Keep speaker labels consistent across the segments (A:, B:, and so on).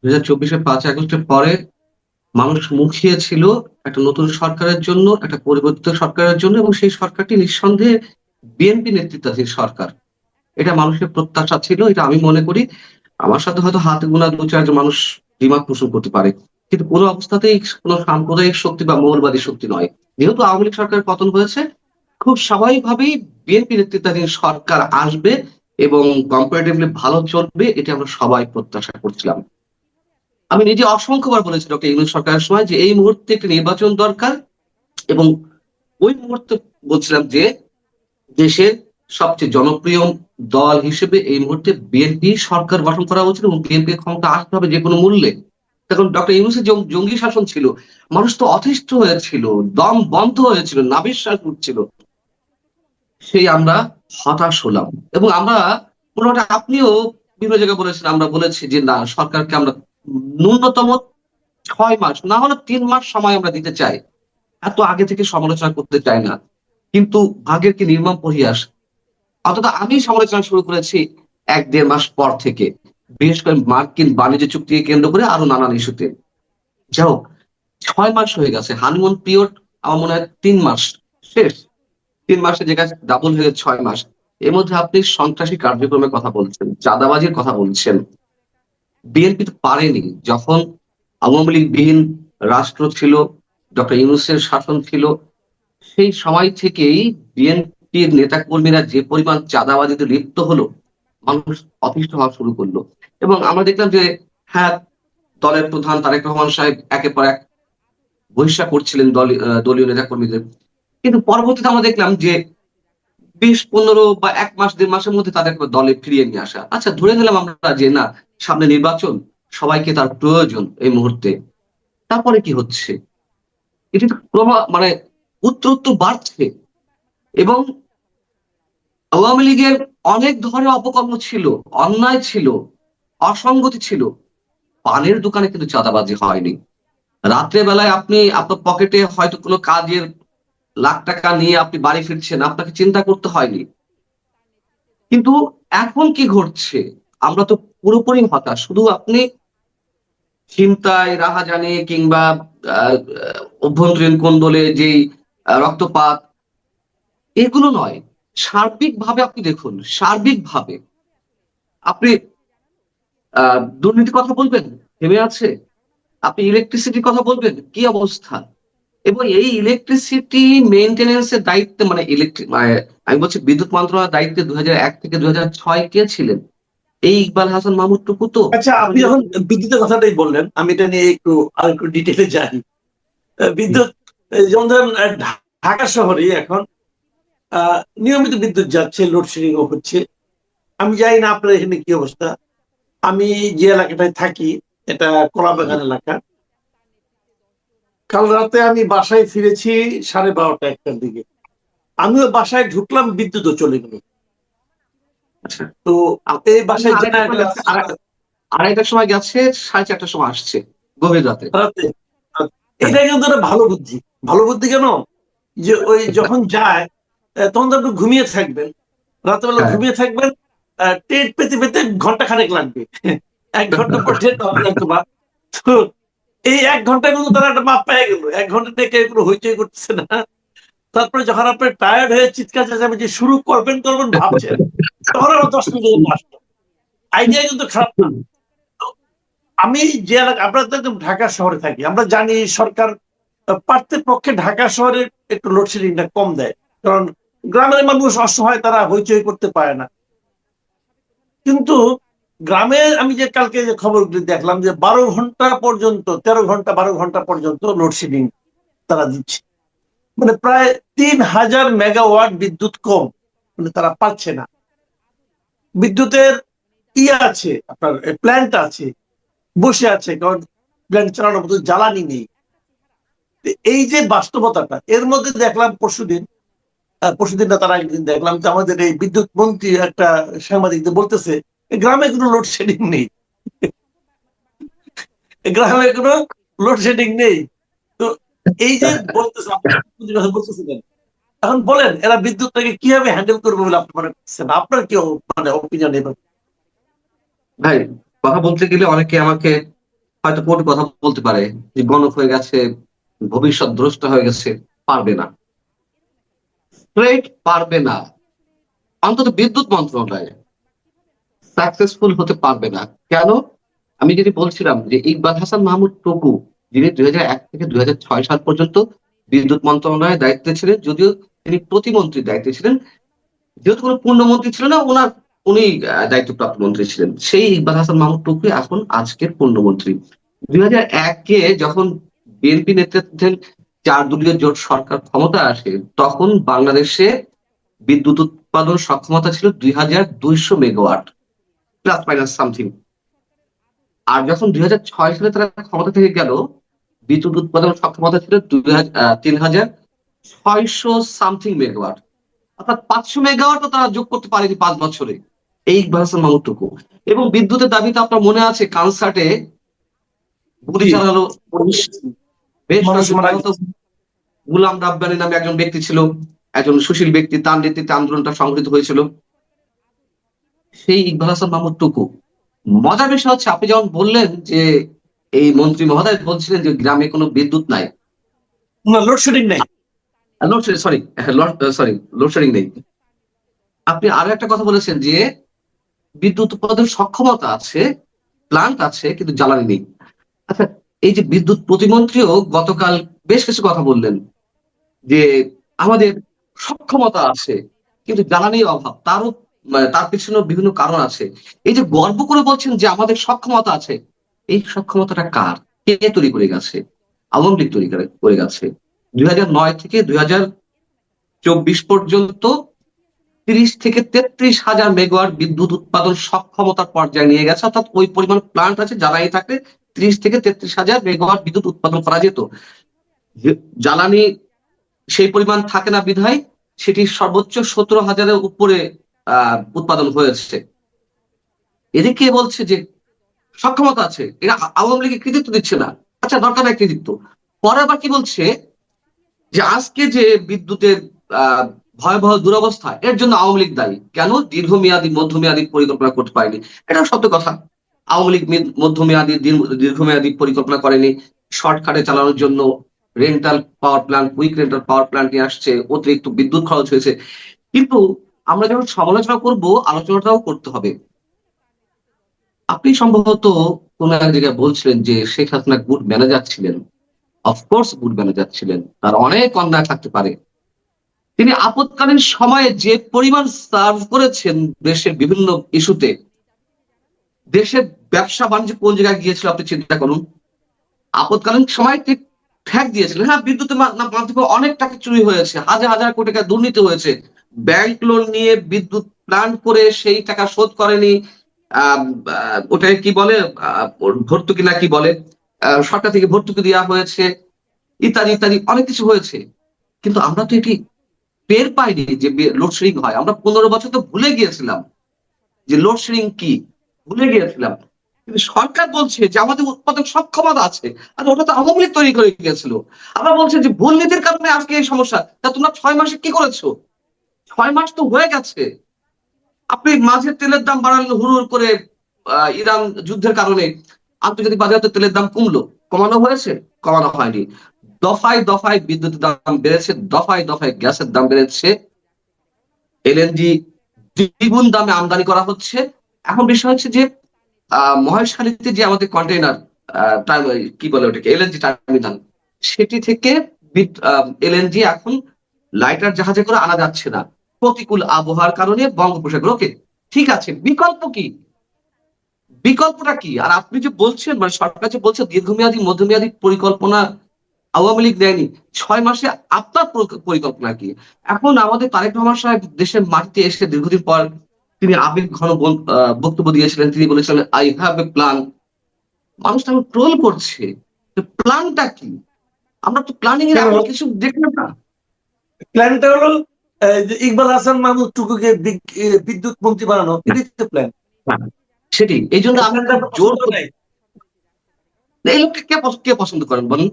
A: 2024-এর 5 আগস্টের পরে মানুষ মুখিয়ে ছিল একটা নতুন সরকারের জন্য, একটা পরিবর্তিত সরকারের জন্য, এবং সেই সরকারটি নিঃসন্দেহে বিএনপি নেতৃত্বাধীন সরকার। এটা মানুষের প্রত্যাশা ছিল, এটা আমি মনে করি। আমার সাথে হয়তো হাতে গোনা 2-4 জন মানুষ দ্বিমত পোষণ করতে পারে, কিন্তু কোনো অবস্থাতেই কোনো সাম্প্রদায়িক শক্তি বা মৌলবাদী শক্তি নয়। যেহেতু আওয়ামী লীগ সরকারের পতন হয়েছে, খুব স্বাভাবিকভাবেই বিএনপি নেতৃত্বাধীন সরকার আসবে এবং কম্পারেটিভলি ভালো চলবে, এটা আমরা সবাই প্রত্যাশা করছিলাম। আমি নিজে অসংখ্যবার বলেছি ডক্টর ইউনূস সরকারের সময় যে এই মুহূর্তে একটি নির্বাচন দরকার, এবং ওই মুহূর্তে বলছিলাম যে দেশের সবচেয়ে জনপ্রিয় দল হিসেবে এই মুহূর্তে বিএনপি সরকার গঠন করা উচিত এবং বিএনপি ক্ষমতা আসতে হবে যে কোনো মূল্যে। তখন ডক্টর ইউনূসের জঙ্গি শাসন ছিল, মানুষ তো অতিষ্ঠ হয়েছিল, দম বন্ধ হয়েছিল, নাভিশ্বাস উঠছিল। সেই আমরা হতাশ হলাম, এবং আমরা মোটামুটি, আপনিও বিভিন্ন জায়গায় বলেছেন, আমরা বলেছি যে না, সরকারকে আমরা ন্যূনতম 6 মাস, না হলে 3 মাস সময় আমরা দিতে চাই। এত আগে থেকে সমালোচনা করতে চাই না, কিন্তু ভাগ্যের কি নির্মম পরিহাস। অন্তত আমি সমালোচনা শুরু করেছি 1-1.5 মাস পর থেকে, বিশেষ করে মার্কিন বাণিজ্য চুক্তিকে কেন্দ্র করে আরো নানান ইস্যুতে। যাই হোক, 6 মাস হয়ে গেছে, হানিমুন পিরিয়ড আমার মনে হয় 3 মাস শেষ। 3 মাসের জায়গায় ডাবল হয়ে 6 মাস। এর মধ্যে আপনি সন্ত্রাসী কার্যক্রমের কথা বলছেন, চাঁদাবাজির কথা বলছেন। বিএনপি তো পারেনি, যখন আওয়ামী লীগ বিহীন রাষ্ট্র ছিল, ডক্টর ইউনূসের শাসন ছিল, সেই সময় থেকেই বিএনপির নেতাকর্মীরা যে পরিমাণ চাঁদাবাজিতে লিপ্ত হলো, মানুষ অতিষ্ঠ হওয়া শুরু করলো। এবং আমরা দেখলাম যে হ্যাঁ, দলের প্রধান তারেক রহমান সাহেব একের পর এক বহিষ্কার করছিলেন দলীয় নেতাকর্মীদের, কিন্তু পরবর্তীতে আমরা দেখলাম যে 20-15 বা 1 মাস 1.5 মাসের মধ্যে তাদেরকে দলে ফিরিয়ে নিয়ে আসা। আচ্ছা, ধরে নিলাম আমরা যে না, সামনে নির্বাচন, সবাইকে তার প্রয়োজন এই মুহূর্তে। তারপরে কি হচ্ছে? এটি তো মানে উত্তর বাড়ছে, এবং আওয়ামী লীগের অনেক ধরনের অপকর্ম ছিল, অন্যায় ছিল, অসঙ্গতি ছিল। পানের দোকানে কিন্তু চাঁদাবাজি হয়নি। রাত্রে বেলায় আপনি আপনার পকেটে হয়তো কোনো কাজের লাখ টাকা নিয়ে আপনি বাড়ি ফিরছেন, আপনাকে চিন্তা করতে হয়নি। কিন্তু এখন কি ঘটছে? আমরা তো পুরোপুরি হতাশ। শুধু আপনি ছিনতাই, রাহাজানি কিংবা অভ্যন্তরীণ কোন্দলে যেই রক্তপাত, এগুলো নয়। সার্বিকভাবে আপনি দেখুন, সার্বিকভাবে আপনি দুর্নীতির কথা বলবেন, থেমে আছে। আপনি ইলেকট্রিসিটির কথা বলবেন, কি অবস্থা। এবং এই ইলেকট্রিসিটি মেইনটেনেন্স এর দায়িত্বে, মানে আমি বলছি বিদ্যুৎ মন্ত্রণালয়ের দায়িত্বে 2001 থেকে 2006 কে ছিলেন? এই ইকবাল হাসান মাহমুদ টুকু তো।
B: আচ্ছা, আপনি যখন বিদ্যুতের কথাটাই বললেন, আমি এটা নিয়ে একটু ডিটেলে যাই। বিদ্যুৎ, যেমন ধরেন ঢাকা শহরে এখন নিয়মিত বিদ্যুৎ যাচ্ছে, লোডশেডিং ও হচ্ছে। আমি জানি না আপনার এখানে কি অবস্থা। আমি যে এলাকাটায় থাকি, এটা কলাবাগান এলাকা। কাল রাতে আমি বাসায় ফিরেছি 12:30-1টার দিকে। আমিও বাসায় ঢুকলাম, বিদ্যুৎও চলে গেল।
A: আচ্ছা,
B: তো এই বাসায়
A: আড়াইটার সময় গেছে, 4:30টার সময় আসছে, গভীর রাতে।
B: এটা কিন্তু একটা ভালো বুদ্ধি। ভালো বুদ্ধি কেন? যে ওই যখন যায় তখন তো আপনি ঘুমিয়ে থাকবেন, রাতেবেলা ঘুমিয়ে থাকবেন, টের পেতে পেতে ঘন্টা খানেক লাগবে। 1 ঘন্টা পর টের পাবেন হয়তো বা। তো এই 1 ঘন্টা কিন্তু তারা একটা মাপ পেয়ে গেল। 1 ঘন্টা থেকে কোনো হইচই করতেছে না। তারপরে যখন আপনি টায়ার্ড হয়ে চিৎকার চেঁচামেচি শুরু করবেন ভাবছেন, তখন আরো 10 মিনিট আসলো। আইডিয়া কিন্তু খারাপ না। আমি যে এলাকা, আমরা তো একদম ঢাকা শহরে থাকি, আমরা জানি সরকার পারতে পক্ষে ঢাকা শহরে একটু লোডশেডিংটা কম দেয়, কারণ গ্রামের মানুষ অসহায়, তারা হইচই করতে পারে না। কিন্তু গ্রামে আমি যে কালকে যে খবরগুলি দেখলাম যে 12 ঘন্টা পর্যন্ত, 13 ঘন্টা 12 ঘন্টা পর্যন্ত লোডশেডিং তারা দিচ্ছে। মানে প্রায় 3000 মেগাওয়াট বিদ্যুৎ কম, মানে তারা পাচ্ছে না। বিদ্যুতের আছে, আপনার প্ল্যান্ট আছে, বসে আছে, কারণ প্ল্যান্ট চালানোর মতো জ্বালানি নেই। এই যে বাস্তবতাটা, এর মধ্যে দেখলাম পরশুদিন না তারা একদিন দেখলাম যে আমাদের এই বিদ্যুৎ মন্ত্রী একটা সাংবাদিকদের বলতেছে গ্রামে কোনো লোডশেডিং নেই, গ্রামে কোনো লোডশেডিং নেই। তো এই যে বলতেছে, বলতেছিলেন, এখন বলেন এরা বিদ্যুৎটাকে কিভাবে হ্যান্ডেল করবে বলে আপনি মনে করছেন? আপনার কি মানে অপিনিয়ন?
A: ভাই, কথা বলতে গেলে অনেকে আমাকে হয়তো কোর্ট কথা বলতে পারে যে গণক হয়ে গেছে, ভবিষ্যৎ দ্রষ্টা হয়ে গেছে, পারবে না, স্ট্রেট পারবে না, অন্তত বিদ্যুৎ মন্ত্রণালয়ে সাকসেসফুল হতে পারবে না। কেন? আমি যদি বলছিলাম যে ইকবাল হাসান মাহমুদ টুকু, যিনি 2001 থেকে 2006 সাল পর্যন্ত বিদ্যুৎ মন্ত্রণালয়ের দায়িত্বে ছিলেন, যদিও তিনি প্রতিমন্ত্রীর দায়িত্বে ছিলেন, যেহেতু কোনো পূর্ণমন্ত্রী ছিল না ওনার, উনি দায়িত্বপ্রাপ্ত মন্ত্রী ছিলেন, সেই ইকবাল হাসান মাহমুদ টুকু এখন আজকের পূর্ণমন্ত্রী। 2001-এ যখন বিএনপি নেতৃত্বাধীন 4 দলীয় জোট সরকার ক্ষমতা আসে, তখন বাংলাদেশে বিদ্যুৎ উৎপাদন সক্ষমতা ছিল 2200 মেগাওয়াট, প্লাস মাইনাস সামথিং। আর যখন 2006 সালে তারা ক্ষমতা থেকে গেল, বিদ্যুৎ উৎপাদন সক্ষমতা ছিল 3600 সামথিং মেগাওয়াট, অর্থাৎ 500 মেগাওয়াটও তারা যোগ করতে পারেনি 5 বছরে, এই ভার্সন মামুটুকু। এবং বিদ্যুতের দাবিতে আপনার মনে আছে কনসার্টে গুলি
B: জি,
A: চালালো পুলিশ, বেশ
B: মানুষ
A: কয়েকজন
B: মারা
A: নিহত।
B: গেছে।
A: গুলাম রাব্বানি নামে একজন ব্যক্তি ছিল, একজন সুশীল ব্যক্তি, তার নেতৃত্বে আন্দোলনটা সংগঠিত হয়েছিল, সেই ইকবাল হাসান মাহমুদ টুকু। মজার বিষয় হচ্ছে, আপনি যেমন বললেন যে এই মন্ত্রী মহোদয় বলছিলেন যে গ্রামে কোনো বিদ্যুৎ নাই,
B: না, লোডশেডিং নেই।
A: লোডশেডিং, সরি, সরি, লোডশেডিং নেই। আপনি আরো একটা কথা বলেছেন যে বিদ্যুৎ উৎপাদন সক্ষমতা আছে, প্লান্ট আছে, কিন্তু জ্বালানি নেই। আচ্ছা, এই যে বিদ্যুৎ প্রতিমন্ত্রীও গতকাল বেশ কিছু কথা বললেন যে আমাদের সক্ষমতা আছে কিন্তু জ্বালানির অভাব, তারও তার পিছনে বিভিন্ন কারণ আছে। এই যে গর্ব করে বলছেন যে আমাদের সক্ষমতা আছে, এই সক্ষমতাটা কার, কে তৈরি করে গেছে? আওয়ামী লীগ তৈরি করে গেছে। 2009 থেকে 2024 পর্যন্ত 30 থেকে 33,000 মেগাওয়াট বিদ্যুৎ উৎপাদন সক্ষমতার পর্যায়ে নিয়ে গেছে, অর্থাৎ ওই পরিমাণ প্লান্ট আছে, জ্বালানি থাকলে 30 থেকে 33,000 মেগাওয়াট বিদ্যুৎ উৎপাদন করা যেত। জ্বালানি সেই পরিমাণ থাকে না বিধায় সেটি সর্বোচ্চ 17,000-এর উপরে উৎপাদন হয়েছে। এদিকে বলছে যে সক্ষমতা আছে, এরা আওয়ামী লীগের কৃতিত্ব দিচ্ছে না। আচ্ছা, দরকার নাই কৃতিত্ব। পরে আবার কি বলছে যে আজকে যে বিদ্যুতের আহ ভয়াবহ দুরবস্থা, এর জন্য আওয়ামী লীগ দায়ী। কেন? দীর্ঘমেয়াদী মধ্যমেয়াদী পরিকল্পনা করতে পারেনি, এটাও সত্য কথা। আওয়ামী লীগ মধ্যমেয়াদী দীর্ঘমেয়াদী পরিকল্পনা করেনি, শর্টকাটে চালানোর জন্য rental power plant, quick rental power plant নিয়ে আসছে, অতিরিক্ত বিদ্যুৎ খরচ হয়েছে। কিন্তু আমরা যখন সমালোচনা করব, আলোচনাটাও করতে হবে। আপনি সম্ভবত কোন এক জায়গায় বলছিলেন যে শেখ হাসিনা গুড ম্যানেজার ছিলেন। অফকোর্স গুড ম্যানেজার ছিলেন, তার অনেক অন্যায় থাকতে পারে। তিনি আপৎকালীন সময়ে যে পরিমাণ সার্ভ করেছেন দেশের বিভিন্ন ইস্যুতে, দেশের ব্যবসা বাণিজ্য কোন জায়গায় গিয়েছিল আপনি চিন্তা করুন। আপৎকালীন সময় ঠিক ঠেক দিয়েছিলেন। হ্যাঁ, বিদ্যুতের মাধ্যমে অনেক টাকা চুরি হয়েছে, হাজার হাজার কোটি টাকা দুর্নীতি হয়েছে, ব্যাংক লোন নিয়ে বিদ্যুৎ প্ল্যান্ট করে সেই টাকা শোধ করেনি, ওটাকে কি বলে, ভর্তুকি না কি বলে, সরকার থেকে ভর্তুকি দেওয়া হয়েছে, ইত্যাদি ইত্যাদি অনেক কিছু হয়েছে। কিন্তু আমরা তো এটি টের পাইনি যে লোডশেডিং হয়। আমরা 15 বছর তো ভুলে গিয়েছিলাম যে লোডশেডিং কি, ভুলে গিয়েছিলাম। কিন্তু সরকার বলছে যে আমাদের উৎপাদন সক্ষমতা আছে, আর ওটা তো আওয়ামী লীগ তৈরি করে গিয়েছিল। আমরা বলছি যে ভুল নীতির কারণে আজকে এই সমস্যা। তা তোমরা 6 মাসে কি করেছো? 6 মাস তো হয়ে গেছে। আপনি মাঝে তেলের দাম বাড়ালেন হুড় হুড় করে, ইরান যুদ্ধের কারণে আন্তর্জাতিক বাজারে তো তেলের দাম কমলো, কমানো হয়েছে? কমানো হয়নি। দফায় দফায় বিদ্যুতের দাম বেড়েছে, দফায় দফায় গ্যাসের দাম বেড়েছে, এলএনজি দ্বিগুণ দামে আমদানি করা হচ্ছে। এখন বিষয় হচ্ছে যে মহেশখালীতে যে আমাদের কন্টেইনার, কি বলে ওটাকে, এলএনজি টার্মিনাল, সেটি থেকে এলএনজি এখন লাইটার জাহাজে করে আনা যাচ্ছে না, প্রতিকূল আবহাওয়ার কারণে বঙ্গোপসাগর। ওকে, ঠিক আছে, বিকল্প কি? বিকল্পটা কি? আর আপনি যে বলছেন, মানে সরকার যে বলছে দীর্ঘমেয়াদী মধ্যমেয়াদী পরিকল্পনা আওয়ামী লীগ দেয়নি, 6 মাসে আপনার পরিকল্পনা কি? এখন আমাদের তারেক রহমান সাহেব দেশের মাটিতে এসে দীর্ঘদিন পর তিনি আবেগ ঘন বক্তব্য দিয়েছিলেন। তিনি বলেছিলেন আই হ্যাভ এ প্ল্যান। মানুষ তাকে ট্রোল করছে, প্ল্যানটা কি? আমরা তো প্ল্যানিং এর
B: কেন?
A: এমন কিছু দেখলাম না।
B: প্ল্যানটা হলো যে ইকবাল হাসান মাহমুদ টুকুকে বিদ্যুৎ মন্ত্রী বানানো, এটাই তো প্ল্যান।
A: সেটি এই জন্য আমি
B: প্ল্যানটা
A: খুব
B: আপনার
A: জোর
B: পছন্দ
A: করি,
B: নাই?
A: এই লোককে কে পছন্দ করেন বলুন?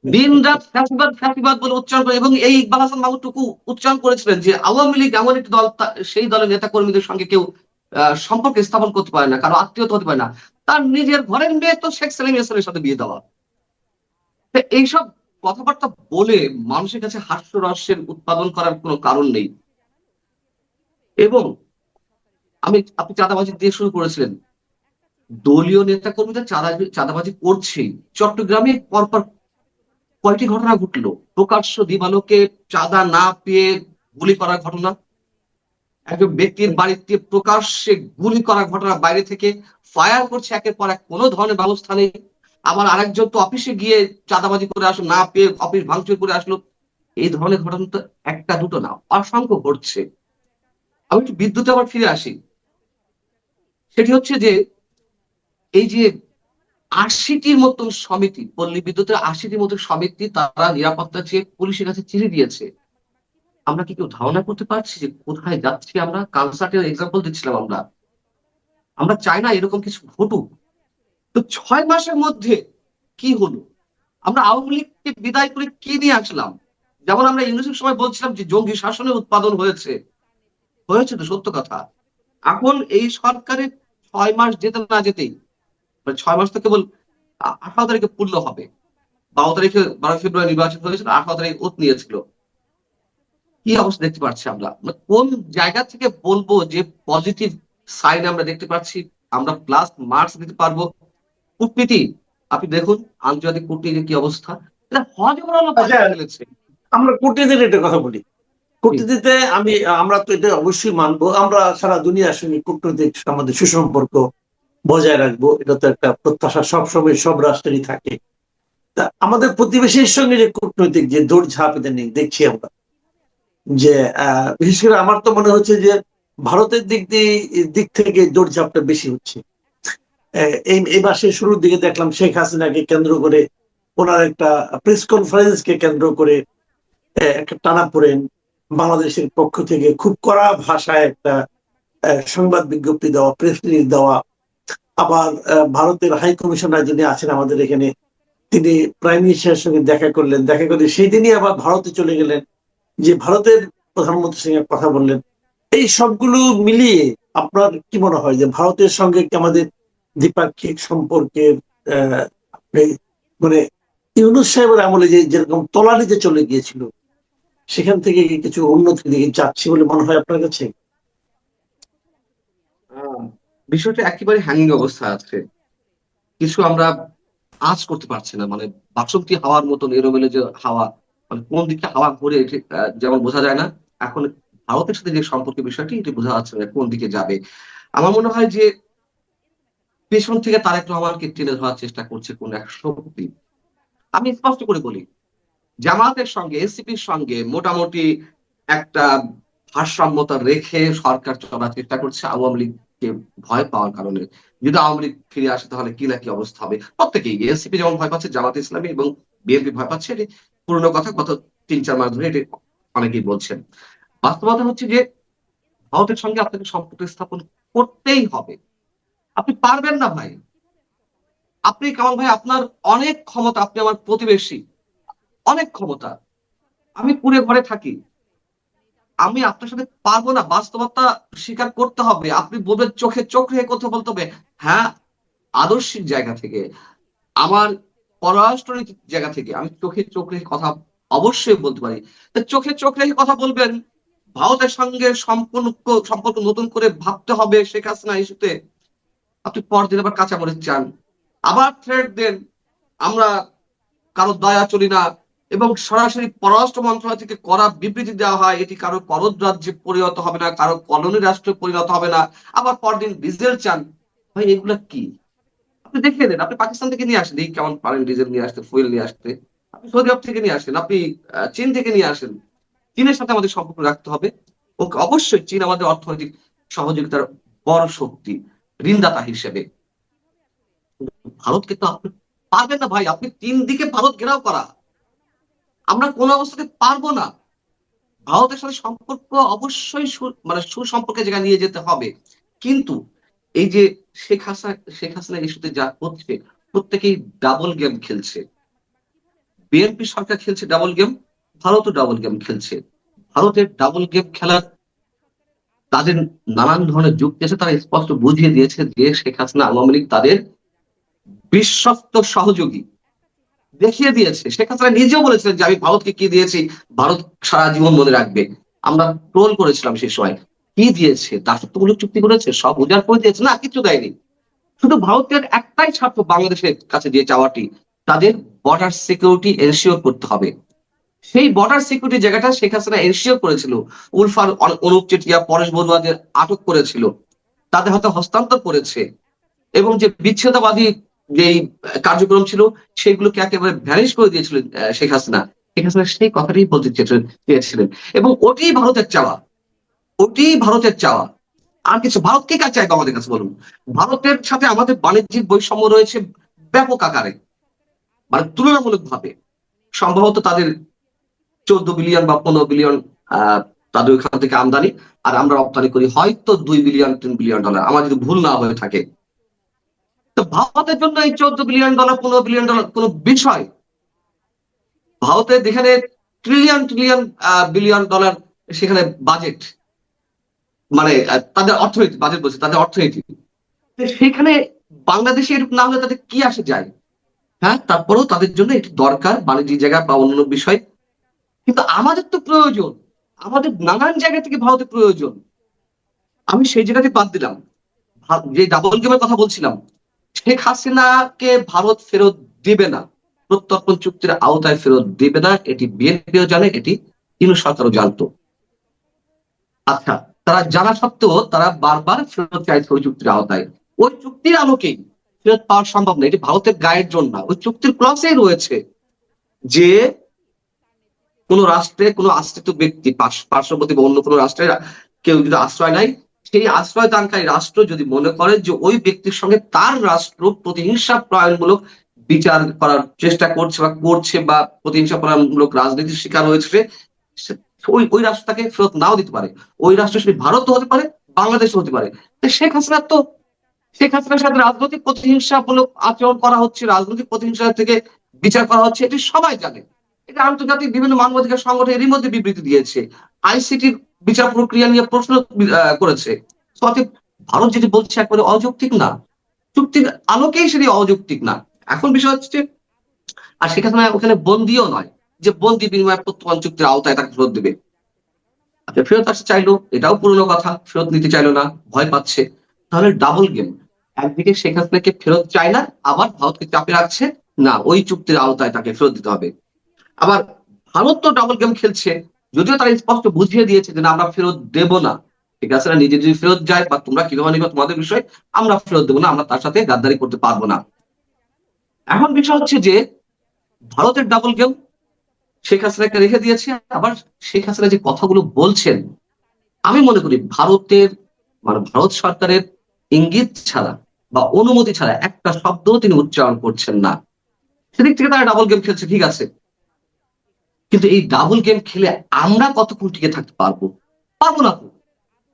A: দিন রাত ফ্যাসিবাদ ফ্যাসিবাদ বলে উচ্চারণ করে, এবং এই ইকবাল হাসান মাহমুদ টুকু উচ্চারণ করেছিলেন যে আওয়ামী লীগ এমন একটি দল, সেই দলের নেতা কর্মীদের সঙ্গে কেউ সম্পর্ক স্থাপন করতে পারে না, কারো আত্মীয়তা হতে পারে না। তার নিজের ঘরের মেয়ে তো শেখ সেলিম ইয়াসিনের সাথে বিয়ে দেওয়া। তো এইসব কথাবার্তা বলে মানুষের কাছে হাস্যরসের উৎপাদন করার কোনো কারণ নেই। এবং আপনি চাঁদাবাজি দিয়ে শুরু করেছিলেন, দলীয় নেতা কর্মীরা চাঁদাবাজি করছেই। চট্টগ্রামে পরপর কয়টি ঘটনা ঘটলো, প্রকাশ্য দিবালোকে চাঁদা না পেয়ে গুলি করার ঘটনা, একজন ব্যক্তির বাড়িতে প্রকাশ্যে গুলি করার ঘটনা, বাইরে থেকে ফায়ার করছে একের পর এক, কোনো ধরনের ব্যবস্থা নেই। আবার আরেকজন তো অফিসে গিয়ে চাঁদাবাজি করে আসলো, না পেয়ে অফিস ভাঙচুর করে আসলো। এই ধরনের ঘটনা তো একটা দুটো না, অসংখ্য ঘটছে। আমি একটু বিদ্যুতে আবার ফিরে আসি। সেটি হচ্ছে যে এই যে ৮০টির মতন সমিতি, পল্লী বিদ্যুতের ৮০টির মতন সমিতি তারা নিরাপত্তা চেয়ে পুলিশের কাছে চিঠি দিয়েছে। আমরা কি কেউ ধারণা করতে পারছি যে কোথায় যাচ্ছি আমরা? কনসার্টের এক্সাম্পল দিচ্ছিলাম আমরা। আমরা চাই না এরকম কিছু ঘটুক। তো ৬ মাসের মধ্যে কি হলো? আমরা আওয়ামী লীগকে বিদায় করে কি নিয়ে আসলাম? যেমন আমরা ইউনূসের সময় বলছিলাম যে জঙ্গি শাসনের উৎপাদন হয়েছে, হয়েছে তো সত্য কথা। এখন এই সরকারের ৬ মাস যেতে না যেতেই, ৬ মাস তো কেবল ১৮ তারিখে পূর্ণ হবে। ১২ তারিখে ১২ ফেব্রুয়ারি নির্বাচন হয়েছিল, ১৮ তারিখে ওত নিয়েছিল। কি অবস্থা দেখতে পাচ্ছি আমরা? কোন জায়গা থেকে বলবো যে পজিটিভ সাইন আমরা দেখতে পাচ্ছি, আমরা প্লাস মার্কস দিতে পারবো? কূটনীতি, আপনি দেখুন আন্তর্জাতিক কূটনীতির কি অবস্থা, এটা হজবরল
B: আচ্ছা,
A: ফেলেছে।
B: আমরা কূটনীতির একটা কথা বলি। কূটনীতিতে আমরা তো এটা অবশ্যই মানবো, আমরা সারা দুনিয়ার সঙ্গে কূটনৈতিক আমাদের সুসম্পর্ক বজায় রাখবো, এটা তো একটা প্রত্যাশা সবসময় সব রাষ্ট্রেরই থাকে। তা আমাদের প্রতিবেশীর সঙ্গে যে কূটনৈতিক যে দৌড়ঝাঁপ ইদানিং দেখছি আমরা, যে বিশেষ করে আমার তো মনে হচ্ছে যে ভারতের দিক থেকে দৌড়ঝাঁপটা বেশি হচ্ছে। এই মাসের শুরুর দিকে দেখলাম শেখ হাসিনাকে কেন্দ্র করে ওনার একটা প্রেস কনফারেন্সকে কেন্দ্র করে একটা টানাপোড়েন, বাংলাদেশের পক্ষ থেকে খুব কড়া ভাষায় একটা সংবাদ বিজ্ঞপ্তি দেওয়া, প্রেস রিলিজ দেওয়া। আবার ভারতের হাই কমিশনার যিনি আছেন আমাদের এখানে, তিনি প্রাইম মিনিস্টারের সঙ্গে দেখা করলেন, দেখা করে সেই দিনই আবার ভারতে চলে গেলেন, যে ভারতের প্রধানমন্ত্রীর সঙ্গে কথা বললেন। এই সবগুলো মিলিয়ে আপনার কি মনে হয় যে ভারতের সঙ্গে কি আমাদের দ্বিপাক্ষিক সম্পর্কের মানে ইউনূস সাহেবের আমলে যে যেরকম তলানিতে চলে গিয়েছিল, সেখান থেকে কিছু উন্নতির দিকে যাচ্ছে বলে মনে হয় আপনার কাছে?
A: বিষয়টা একেবারে হ্যাঙ্গিং অবস্থা আছে। কিছু আমরা আজ করতে পারছি না, মানে বাসন্তী হাওয়ার মতন এলোমেলো যে হাওয়া, মানে কোন দিকে হাওয়া ঘুরে যেমন বোঝা যায় না। এখন ভারতের সাথে যে সম্পর্কের বিষয়টি, এটি বোঝা যাচ্ছে না কোন দিকে যাবে। আমার মনে হয় যে পেছন থেকে তারেক রহমানকে টেনে ধরার চেষ্টা করছে কোন এক শক্তি। আমি স্পষ্ট করে বলি, জামাতের সঙ্গে এনসিপির সঙ্গে মোটামুটি একটা ভারসাম্যতা রেখে সরকার চলার চেষ্টা করছে আওয়ামী লীগকে ভয় পাওয়ার কারণে। যদি আওয়ামী লীগ ফিরে আসে তাহলে কি না কি অবস্থা হবে প্রত্যেকেই। এনসিপি যেমন ভয় পাচ্ছে, জামাত ইসলামী এবং বিএনপি ভয় পাচ্ছে। এটি পুরনো কথা, গত ৩-৪ মাস ধরে এটি অনেকেই বলছেন। বাস্তবতা হচ্ছে যে ভারতের সঙ্গে আপনাকে সম্পর্ক স্থাপন করতেই হবে। আপনি পারবেন না ভাই। আপনি কামাল ভাই, আপনার অনেক ক্ষমতা, আপনি আমার প্রতিবেশী, অনেক ক্ষমতা। আমি কুড়ে ঘরে থাকি, আমি আপনার সাথে পারবো না। বাস্তবতা স্বীকার করতে হবে। আপনি বলবেন চোখে চোখ রেখে কথা বলতে হবে, হ্যাঁ, আদর্শিক জায়গা থেকে, আমার পররাষ্ট্রনীতির জায়গা থেকে আমি চোখে চোখ রেখে কথা অবশ্যই বলতে পারি। চোখে চোখ রেখে কথা বলবেন, ভারতের সঙ্গে সম্পর্ক নতুন করে ভাবতে হবে শেখ হাসিনা ইস্যুতে, আপনি পরদিন আবার কাঁচামরিচ চান, আবার থ্রেট দেন, আমরা কারো দয়া চলি না, এবং সরাসরি পররাষ্ট্র মন্ত্রণালয় থেকে করা বিবৃতি দেওয়া হয় এটি কারো করদ রাজ্যে পরিণত হবে না, কারো কলোনি রাষ্ট্রে পরিণত হবে না, আবার পরদিন ডিজেল চান। ভাই এগুলা কি? আপনি দেখিয়ে দেন, আপনি পাকিস্তান থেকে নিয়ে আসেন, এই কেমন পারেন ডিজেল নিয়ে আসতে, ফুয়েল নিয়ে আসতে। আপনি সৌদি আরব থেকে নিয়ে আসেন, আপনি চীন থেকে নিয়ে আসেন। চীনের সাথে আমাদের সম্পর্ক রাখতে হবে। ওকে, অবশ্যই চীন আমাদের অর্থনৈতিক সহযোগিতার বড় শক্তি, ঋণদাতা হিসেবে। ভারতকে তো আপনি পারবেন না ভাই, আপনি ৩ দিকে ভারত ঘেরাও করা, আমরা কোন অবস্থাতে পারবো না। ভারতের সাথে সম্পর্ক অবশ্যই মানে সুসম্পর্কে জায়গা নিয়ে যেতে হবে। কিন্তু এই যে শেখ হাসিনা ইস্যুতে যা হচ্ছে, প্রত্যেকেই ডাবল গেম খেলছে। বিএনপি সরকার খেলছে ডাবল গেম, ভারতও ডাবল গেম খেলছে। ভারতের ডাবল গেম খেলার তাদের নানান ধরনের যুক্তি আছে, তারা স্পষ্ট বুঝিয়ে দিয়েছে যে শেখ হাসিনা আওয়ামী লীগ তাদের বিশ্বস্ত সহযোগী দেখিয়ে দিয়েছে। শেখ হাসিনা নিজেও বলেছিলেন যে আমি ভারতকে কি দিয়েছি ভারত সারা জীবন মনে রাখবে। আমরা ট্রোল করেছিলাম সেই সময়। কি দিয়েছে? দাসত্বমূলক চুক্তি করেছে, সব উজাড় করে দিয়েছে? না, কিছু দেয়নি। শুধু ভারতের একটাই স্বার্থ বাংলাদেশের কাছে যে চাওয়াটি, তাদের বর্ডার সিকিউরিটি এনশিওর করতে হবে। সেই বর্ডার সিকিউরিটি জায়গাটা শেখ হাসিনা এনশিওর করেছিল। উলফার অনুপ চেটিয়া, পরেশ বড়ুয়াদের আটক করেছিল, তাদের হাতে হস্তান্তর করেছে, এবং যে বিচ্ছেদবাদী যেই কার্যক্রম ছিল সেগুলোকে একেবারে ভ্যানিশ করে দিয়েছিলেন শেখ হাসিনা। শেখ হাসিনা সেই কথাটাই বলতে চেয়েছিলেন, এবং ওটি ভারতের চাওয়া, ওটি ভারতের চাওয়া। আর কিছু ভারত কে কাছে চাইবে আমাদের কাছে বলুন? ভারতের সাথে আমাদের বাণিজ্যিক বৈষম্য রয়েছে ব্যাপক আকারে, মানে তুলনামূলক ভাবে। সম্ভবত তাদের 14 বিলিয়ন বা 15 বিলিয়ন তাদের ওইখান থেকে আমদানি, আর আমরা রপ্তানি করি হয়তো 2 বিলিয়ন 3 বিলিয়ন ডলার, আমার যদি ভুল না হয়ে থাকে। তো ভারতের জন্য এই 14 বিলিয়ন ডলার 15 বিলিয়ন ডলার কোন বিষয়? ভারতের যেখানে ট্রিলিয়ন ট্রিলিয়ন বিলিয়ন ডলার সেখানে বাজেট, মানে তাদের অর্থনীতি, বাজেট বলছে তাদের অর্থনীতি, সেখানে বাংলাদেশে এরকম না হলে তাদের কি আসে যায়? হ্যাঁ, তারপরেও তাদের জন্য এটি দরকার, বাণিজ্যিক জায়গা বা অন্যান্য বিষয়। কিন্তু আমাদের তো প্রয়োজন, আমাদের নানান জায়গা থেকে ভারতের প্রয়োজন। আমি সেই জায়গাতে বাদ দিলাম। যে ডাবল গেমের কথা বলছিলাম, শেখ হাসিনাকে ভারত ফেরত দিবে না, প্রত্যর্পণ চুক্তির আওতায় ফেরত দিবে না, এটি বিএনপিও জানে, এটি ইউনূস সরকারও জানতো। আচ্ছা, তারা জানা সত্ত্বেও তারা বারবার ফেরত চাইছে ওই চুক্তির আওতায়। ওই চুক্তির আলোকেই ফেরত পাওয়া সম্ভব না, এটি ভারতের গায়ের জন্য না। ওই চুক্তির ক্লসেই রয়েছে যে কোন রাষ্ট্রে কোন আশ্রিত ব্যক্তি, পার্শ্ববর্তী বা অন্য কোন রাষ্ট্রের কেউ যদি আশ্রয় নেয়, সেই আশ্রয় দানকারী রাষ্ট্র যদি মনে করে যে ওই ব্যক্তির সঙ্গে তার রাষ্ট্র প্রতিহিংসা প্রয়োগমূলক বিচার করার চেষ্টা করছে বা করছে, বা প্রতিহিংসা প্রয়োগমূলক রাজনীতির শিকার হয়েছে, ওই ওই রাষ্ট্রটাকে ফেরত নাও দিতে পারে। ওই রাষ্ট্র সেটি ভারতও হতে পারে, বাংলাদেশও হতে পারে। শেখ হাসিনা তো, শেখ হাসিনার সাথে রাজনৈতিক প্রতিহিংসামূলক আচরণ করা হচ্ছে, রাজনৈতিক প্রতিহিংসা থেকে বিচার করা হচ্ছে, এটি সবাই জানে। এটা আন্তর্জাতিক বিভিন্ন মানবাধিকার সংগঠন এরই মধ্যে বিবৃতি দিয়েছে, আইসিটির বিচার প্রক্রিয়া নিয়ে প্রশ্ন করেছে। অতএব ভারত যেটি বলছে একবারে অযৌক্তিক না, চুক্তির আলোকেই সেটি অযৌক্তিক না। এখন বিষয় হচ্ছে, আর শেখ হাসিনা ওখানে বন্দিও নয় যে বন্দি বিনিময় প্রত্যর্পণ চুক্তির আওতায় তাকে ফেরত দেবে। আচ্ছা, ফেরত আসতে চাইলো, এটাও পুরনো কথা, ফেরত নিতে চাইলো না, ভয় পাচ্ছে। তাহলে ডাবল গেম, একদিকে শেখ হাসিনাকে ফেরত চায় না, আবার ভারতকে চাপে রাখছে, না ওই চুক্তির আওতায় তাকে ফেরত দিতে হবে। আবার ভারত তো ডাবল গেম খেলছে, যদিও তারা স্পষ্ট বুঝিয়ে দিয়েছে যে না, আমরা ফেরত দেব না। ঠিক আছে, না নিজে যদি ফেরত যায় বা তোমরা কিভাবে নিবে তোমাদের বিষয়, আমরা ফেরত দেবো না, আমরা তার সাথে গাদ্দারি করতে পারবো না। এখন বিষয় হচ্ছে যে ভারতের ডাবল গেম শেখ হাসিনাকে রেখে দিয়েছে। আবার শেখ হাসিনা যে কথাগুলো বলছেন, আমি মনে করি ভারতের, মানে ভারত সরকারের ইঙ্গিত ছাড়া বা অনুমতি ছাড়া একটা শব্দও তিনি উচ্চারণ করছেন না। সেদিক থেকে তারা ডাবল গেম খেলছে, ঠিক আছে। কিন্তু এই ডাবল গেম খেলে আমরা কতক্ষণ টিকে থাকতে পারবো? পারবো না তো।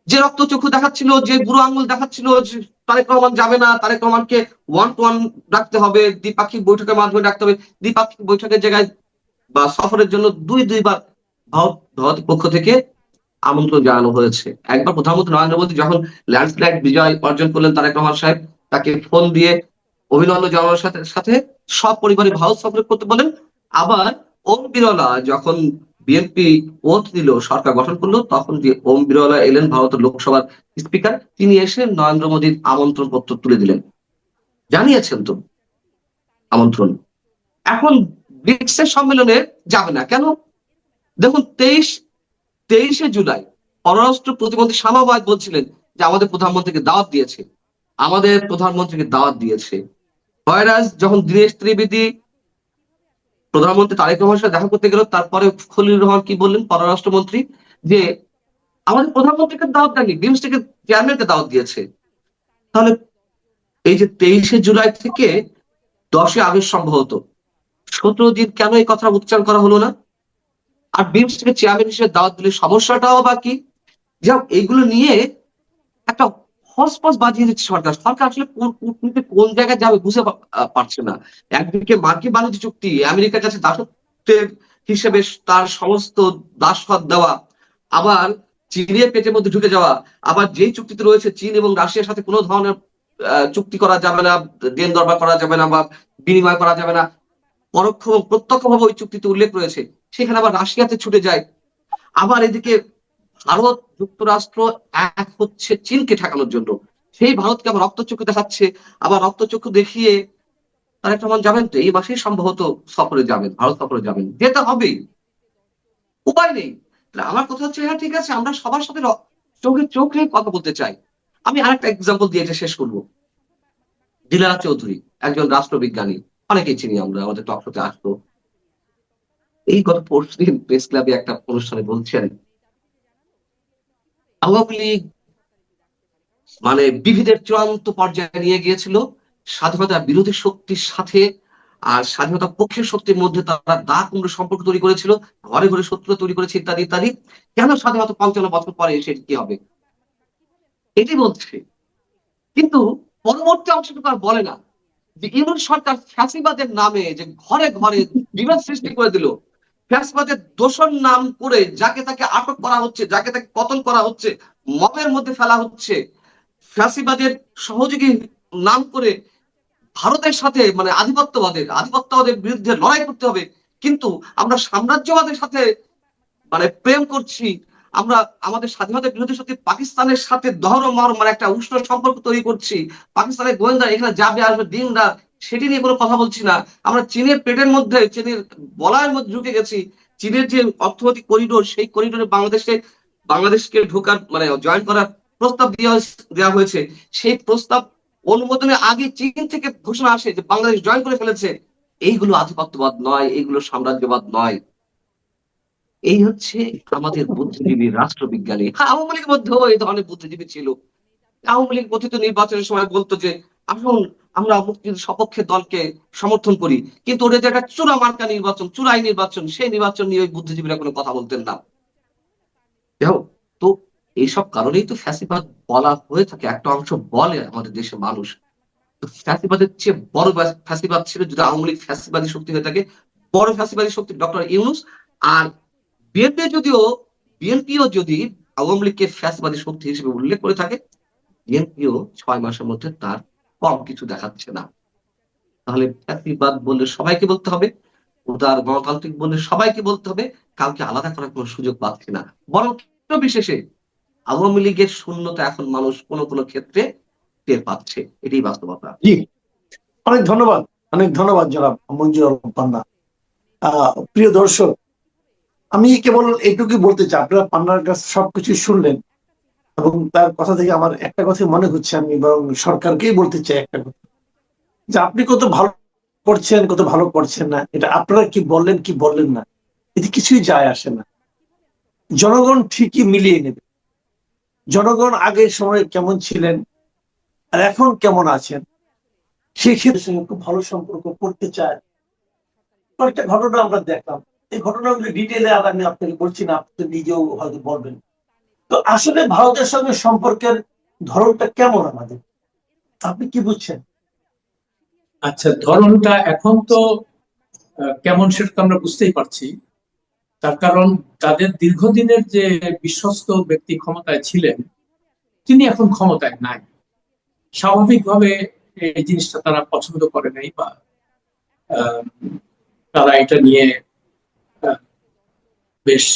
A: যে রক্তচক্ষু দেখাচ্ছিল, যে বুড়ো আঙুল দেখাচ্ছিল যে তারেক রহমান যাবে না, তারেক রহমানকে 1-to-1 ডাকতে হবে, দ্বিপাক্ষিক বৈঠকের মাধ্যমে ডাকতে হবে, দ্বিপাক্ষিক বৈঠকের জায়গায় বা সফরের জন্য দুইবার ভারতের পক্ষ থেকে আমন্ত্রণ জানানো হয়েছে। একবার প্রধানমন্ত্রী নরেন্দ্র মোদী যখন ল্যান্ডস্লাইড বিজয় অর্জন করলেন, তারেক রহমান সাহেব তাকে ফোন দিয়ে অভিনন্দন জানানোর সাথে সাথে সব পরিবারে ভারত সফর করতে বলেন। আবার ওম বিরলা যখন বিএনপি ওথ দিল, সরকার গঠন করলো, তখন যে ওম বিরলা এলেন, ভারতের লোকসভার স্পিকার, তিনি এসে নরেন্দ্র মোদীর আমন্ত্রণ পত্র তুলে দিলেন, জানিয়েছেন তো আমন্ত্রণ। এখন ব্রিক্সের সম্মেলনে যাবে না কেন? দেখুন, 23শে জুলাই পররাষ্ট্র প্রতিমন্ত্রী শামা ওয়াজ বলছিলেন যে আমাদের প্রধানমন্ত্রীকে দাওয়াত দিয়েছে, আমাদের প্রধানমন্ত্রীকে দাওয়াত দিয়েছে। ফয়রাজ যখন দীনেশ ত্রিবেদী প্রধানমন্ত্রী তারেক রহমানের সাথে দেখা করতে গেল, তারপরে খলিল রহমান কি বললেন পররাষ্ট্রমন্ত্রী, যে আমাদের প্রধানমন্ত্রীকে দাওয়াত দেয়নি, বিমস্টেকের চেয়ারম্যানকে দাওয়াত দিয়েছে। তাহলে এই যে 23শে জুলাই থেকে 10শে আগস্ট সম্ভবত 17 দিন কেন এই কথা উচ্চারণ করা হলো না? আর বিমস্টেকের চেয়ারম্যান হিসেবে দাওয়াত দিলে সমস্যাটাও বা কি? যাও, এইগুলো নিয়ে একটা হসপস বাজিয়ে দিচ্ছে সরকার। সরকার আসলে কূটনীতি কোন জায়গায় যাবে বুঝে পারছে না। একদিকে মার্কিন বাণিজ্য চুক্তি, আমেরিকার কাছে দাসত্বের হিসেবে তার সমস্ত দাসত্ব দেওয়া, আবার চীনের পেটের মধ্যে ঢুকে যাওয়া, আবার যেই চুক্তিতে রয়েছে চীন এবং রাশিয়ার সাথে কোনো ধরনের চুক্তি করা যাবে না, দেন দরবার করা যাবে না বা বিনিময় করা যাবে না, পরোক্ষ এবং প্রত্যক্ষভাবে ওই চুক্তিতে উল্লেখ রয়েছে। সেখানে আবার রাশিয়াতে ছুটে যায়। আবার এদিকে ভারত যুক্তরাষ্ট্র এক হচ্ছে চীনকে ঠেকানোর জন্য, সেই ভারতকে আবার রক্তচক্ষু দেখাচ্ছে। আবার রক্তচক্ষু দেখিয়ে তারেক রহমান যাবেন তো এই মাসেই সম্ভবত সফরে যাবেন, ভারত সফরে যাবেন, যেতে হবেই, উপায় নেই। আমার কথা হচ্ছে হ্যাঁ ঠিক আছে, আমরা সবার সাথে চোখে চোখ রেখে কথা বলতে চাই। আমি আরেকটা এক্সাম্পল দিয়ে এটা শেষ করবো। দিলারা চৌধুরী একজন রাষ্ট্রবিজ্ঞানী, অনেকেই চিনি আমরা, আমাদের টক শোতে আসতো। এই গত পরশুদিন প্রেস ক্লাবে একটা অনুষ্ঠানে বলছেন আওয়ামী লীগ মানে বিভেদের চূড়ান্ত পর্যায়ে নিয়ে গিয়েছিল, স্বাধীনতা বিরোধী শক্তির সাথে আর স্বাধীনতা পক্ষের শক্তির মধ্যে তারা দা কুমড়ো সম্পর্ক তৈরি করেছিল, ঘরে ঘরে শত্রুতা তৈরি করেছে, ইত্যাদি ইত্যাদি। কেন স্বাধীনতা 55 বছর পরে এসে কি হবে, এটি বলছে। কিন্তু পরবর্তী অংশটুকু আর বলে না যে ইউনুস সরকার ফ্যাসিবাদের নামে যে ঘরে ঘরে বিবাদ সৃষ্টি করে দিল, ফ্যাসিবাদের দোষর নাম করে যাকে তাকে আটক করা হচ্ছে, যাকে তাকে কতল করা হচ্ছে, মবের মধ্যে ফেলা হচ্ছে, ফ্যাসিবাদের সহযোগী নাম করে ভারতের সাথে মানে আধিপত্যবাদের বিরুদ্ধে লড়াই করতে হবে। কিন্তু আমরা সাম্রাজ্যবাদের সাথে মানে প্রেম করছি, আমরা আমাদের স্বাধীনতা বিরোধী শক্তি পাকিস্তানের সাথে দহরমহর মানে একটা উষ্ণ সম্পর্ক তৈরি করছি, পাকিস্তানের গোয়েন্দা এখানে যাবে আসবে দিন রাত, সেটি নিয়ে কোনো কথা বলছি না। আমরা চীনের পেটের মধ্যে, চীনের বলয়ের মধ্যে ঢুকে গেছি। চীনের যে অর্থনৈতিক করিডোর, সেই করিডোরে বাংলাদেশকে ঢোকার মানে জয়েন করার প্রস্তাব দেওয়া হয়েছে। সেই প্রস্তাব অনুমোদনের আগে চীন থেকে ঘোষণা আসে যে বাংলাদেশ জয়েন করে ফেলেছে। এইগুলো আধিপত্যবাদ নয়, এইগুলো সাম্রাজ্যবাদ নয়। এই হচ্ছে আমাদের বুদ্ধিজীবী রাষ্ট্রবিজ্ঞানী। হ্যাঁ, আওয়ামী লীগের মধ্যেও এই ধরনের বুদ্ধিজীবী ছিল। আওয়ামী লীগ কথিত নির্বাচনের সময় বলতো যে আসুন আমরা মুক্তির সপক্ষে দলকে সমর্থন করি, কিন্তু ওদের যে একটা চূড়া মার্কা নির্বাচন, চূড়াই নির্বাচন, সেই নির্বাচন নিয়ে ওই বুদ্ধিজীবীরা কোনো কথা বলতেন না। দেখো, তো এইসব কারণেই তো ফ্যাসিবাদ বলা হয়ে থাকে, একটা অংশ বলে আমাদের দেশের মানুষ। ফ্যাসিবাদের চেয়ে বড় ফ্যাসিবাদ ছিল যদি আওয়ামী লীগ ফ্যাসিবাদী শক্তি হয়ে থাকে, বড় ফ্যাসিবাদী শক্তি ডক্টর ইউনূস। আর বিএনপিও যদি আওয়ামী লীগকে ফ্যাসিবাদী শক্তি হিসেবে উল্লেখ করে থাকে, বিএনপিও 6 মাসের মধ্যে তার কম কিছু দেখাচ্ছে না। তাহলে ফ্যাসিবাদ বললে সবাইকে বলতে হবে, উদার গণতান্ত্রিক বললে সবাইকে বলতে হবে, কাউকে আলাদা করার কোনো সুযোগ পাচ্ছে না। বরং ক্ষেত্র বিশেষে আওয়ামী লীগের শূন্যতা এখন মানুষ কোনো কোনো ক্ষেত্রে টের পাচ্ছে, এটাই বাস্তবতা।
B: জি, অনেক ধন্যবাদ, অনেক ধন্যবাদ জনাব মঞ্জুর আলম পান্না। প্রিয় দর্শক, আমি কেবল এইটুকুই বলতে চাই, আপনারা পান্নার কাছে সবকিছু শুনলেন এবং তার কথা থেকে আমার একটা কথা মনে হচ্ছে, আমি বরং সরকারকেই বলতে চাই একটা কথা, যে আপনি কত ভালো করছেন, কত ভালো করছেন না, এটা আপনারা কি বললেন কি বললেন না, এতে কিছুই যায় আসে না। জনগণ ঠিকই মিলিয়ে নেবে। জনগণ আগের সময় কেমন ছিলেন আর এখন কেমন আছেন, সেই ক্ষেত্রে সঙ্গে খুব ভালো সম্পর্ক করতে চায়। কয়েকটা ঘটনা আমরা দেখলাম, এই ঘটনাগুলো ডিটেলে আর আমি আপনাকে বলছি না, আপনি নিজেও হয়তো বলবেন। তো আসলে ভারতের সঙ্গে সম্পর্কের ধরনটা কেমন আমাদের, আপনি কি বুঝছেন?
C: আচ্ছা, ধরনটা এখন তো কেমন সেটা তো আমরা বুঝতেই পারছি। তার কারণ তাদের দীর্ঘদিনের যে বিশ্বস্ত ব্যক্তি ক্ষমতায় ছিলেন, তিনি এখন ক্ষমতায় নাই। স্বাভাবিকভাবে এই জিনিসটা তারা পছন্দ করে নাই, বা তারা এটা নিয়ে বেশ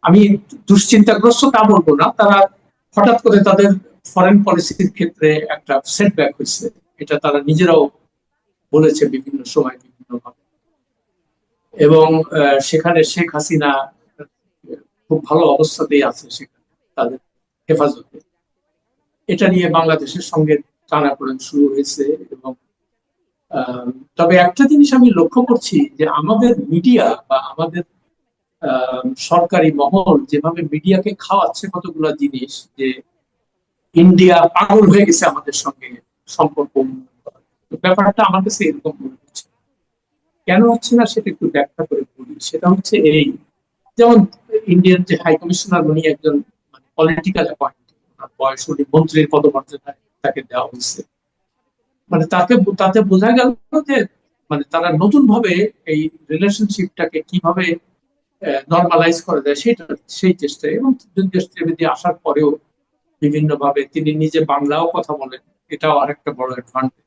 C: আমি দুশ্চিন্তাগ্রস্ত তা বলবো না, তারা হঠাৎ করে তাদের ফরেন পলিসির ক্ষেত্রে একটা সেটব্যাক হয়েছে, এটা তারা নিজেরাও বলেছে বিভিন্ন সময় বিভিন্ন ভাবে। এবং সেখানে শেখ হাসিনা খুব ভালো অবস্থাতেই আছে সেখানে তাদের হেফাজতে। এটা নিয়ে বাংলাদেশের সঙ্গে টানাপোড়েন শুরু হয়েছে। এবং তবে একটা জিনিস আমি লক্ষ্য করছি যে আমাদের মিডিয়া বা আমাদের সরকারি মহল যেভাবে মিডিয়াকে খাওয়াচ্ছে কতগুলো জিনিস, যে ইন্ডিয়া পাগল হয়ে গেছে আমাদের সঙ্গে সম্পর্ক উন্নয়ন করার। ব্যাপারটা আমার কাছে এরকম মনে হচ্ছে। কেন হচ্ছে না সেটা একটু ব্যাখ্যা করে বলি। সেটা হচ্ছে এই, যেমন ইন্ডিয়ান যে হাই কমিশনার, উনি একজন মানে পলিটিক্যাল অ্যাপয়েন্ট, বয়স উনি মন্ত্রীর পদমর্যাদায় তাকে দেওয়া হয়েছে। মানে তাতে বোঝা গেল যে মানে তারা নতুন ভাবে এই রিলেশনশিপটাকে কিভাবে নর্মালাইজ করা যায় সেই চেষ্টা। এবং যুদ্ধ ত্রিবেদী আসার পরেও বিভিন্ন ভাবে তিনি নিজে বাংলাও কথা বলেন, এটাও আরেকটা বড় অ্যাডভান্টেজ।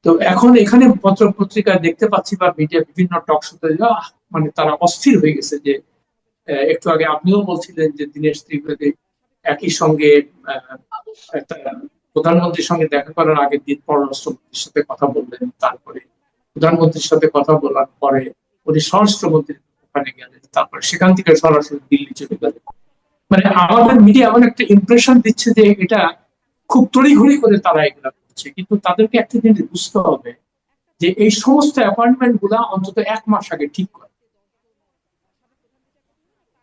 C: তো এখন এখানে পত্র পত্রিকায় দেখতে পাচ্ছি বা মিডিয়া বিভিন্ন টক শোতে মানে তারা অস্থির হয়ে গেছে যে একটু আগে আপনিও বলছিলেন যে দীনেশ ত্রিবেদী একই সঙ্গে আহ, একটা প্রধানমন্ত্রীর সঙ্গে দেখা করার আগের দিন পররাষ্ট্রমন্ত্রীর সাথে কথা বললেন, তারপরে প্রধানমন্ত্রীর সাথে কথা বলার পরে উনি স্বরাষ্ট্রমন্ত্রীর ওখানে গেলেন, তারপরে সেখান থেকে সরাসরি দিল্লি চলে গেলেন। মানে আমাদের মিডিয়া এমন একটা ইমপ্রেশন দিচ্ছে যে এটা খুব তড়িঘড়ি করে তারা এগুলা করছে, কিন্তু তাদেরকে একটা জিনিস বুঝতে হবে যে এই সমস্ত অ্যাপয়েন্টমেন্ট গুলা অন্তত 1 মাস আগে ঠিক করে।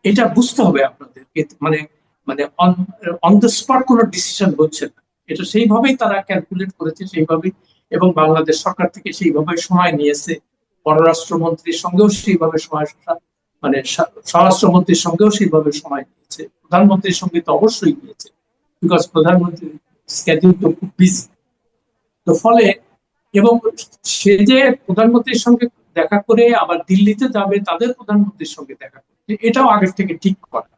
C: এটা বুঝতে হবে আপনাদের, মানে মানে অন দ্য স্পট কোনো ডিসিশন হচ্ছে না, এটা সেইভাবেই তারা ক্যালকুলেট করেছে সেইভাবেই, এবং বাংলাদেশ সরকার থেকে সেইভাবে সময় নিয়েছে, পররাষ্ট্রমন্ত্রীর সঙ্গেও সেইভাবে সময়, মানে স্বরাষ্ট্রমন্ত্রীর সঙ্গেও সেইভাবে সময় নিয়েছে, প্রধানমন্ত্রীর সঙ্গে তো অবশ্যই নিয়েছে, বিকজ প্রধানমন্ত্রীর স্কেডিউল তো খুব বিজি। তো ফলে, এবং সে যে প্রধানমন্ত্রীর সঙ্গে দেখা করে আবার দিল্লিতে যাবে তাদের প্রধানমন্ত্রীর সঙ্গে দেখা করতে, এটাও আগের থেকে ঠিক করা।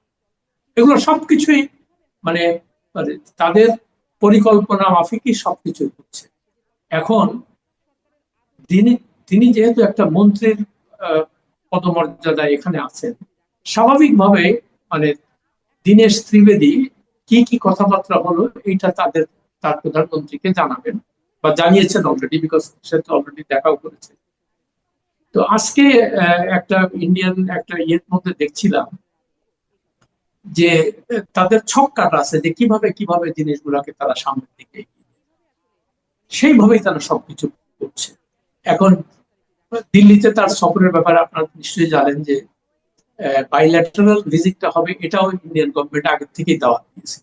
C: এগুলো সবকিছুই মানে মানে তাদের পরিকল্পনা মাফিকই সবকিছু হচ্ছে। এখন তিনি তিনি যেহেতু একটা মন্ত্রীর পদমর্যাদায় এখানে আছেন, স্বাভাবিকভাবে মানে দীনেশ ত্রিবেদী কি কি কথাবার্তা হলো এইটা তার প্রধানমন্ত্রীকে জানাবেন বা জানিয়েছেন অলরেডি, বিকজ সে তো অলরেডি দেখাও করেছে। তো আজকে একটা ইন্ডিয়ান একটা ইয়ের মধ্যে দেখছিলাম যে তাদের ছক কাটা আছে যে কিভাবে কিভাবে জিনিসগুলোকে তারা সামনের দিকে এগিয়ে নিয়ে যাবে। সেইভাবেই তারা সবকিছু করছে। এখন দিল্লিতে তার সফরের ব্যাপারে আপনারা নিশ্চয়ই জানেন যে বাইল্যাটারাল ভিজিটটা হবে, এটাও ইন্ডিয়ান গভর্নমেন্ট আগে থেকেই দাওয়াত দিয়েছে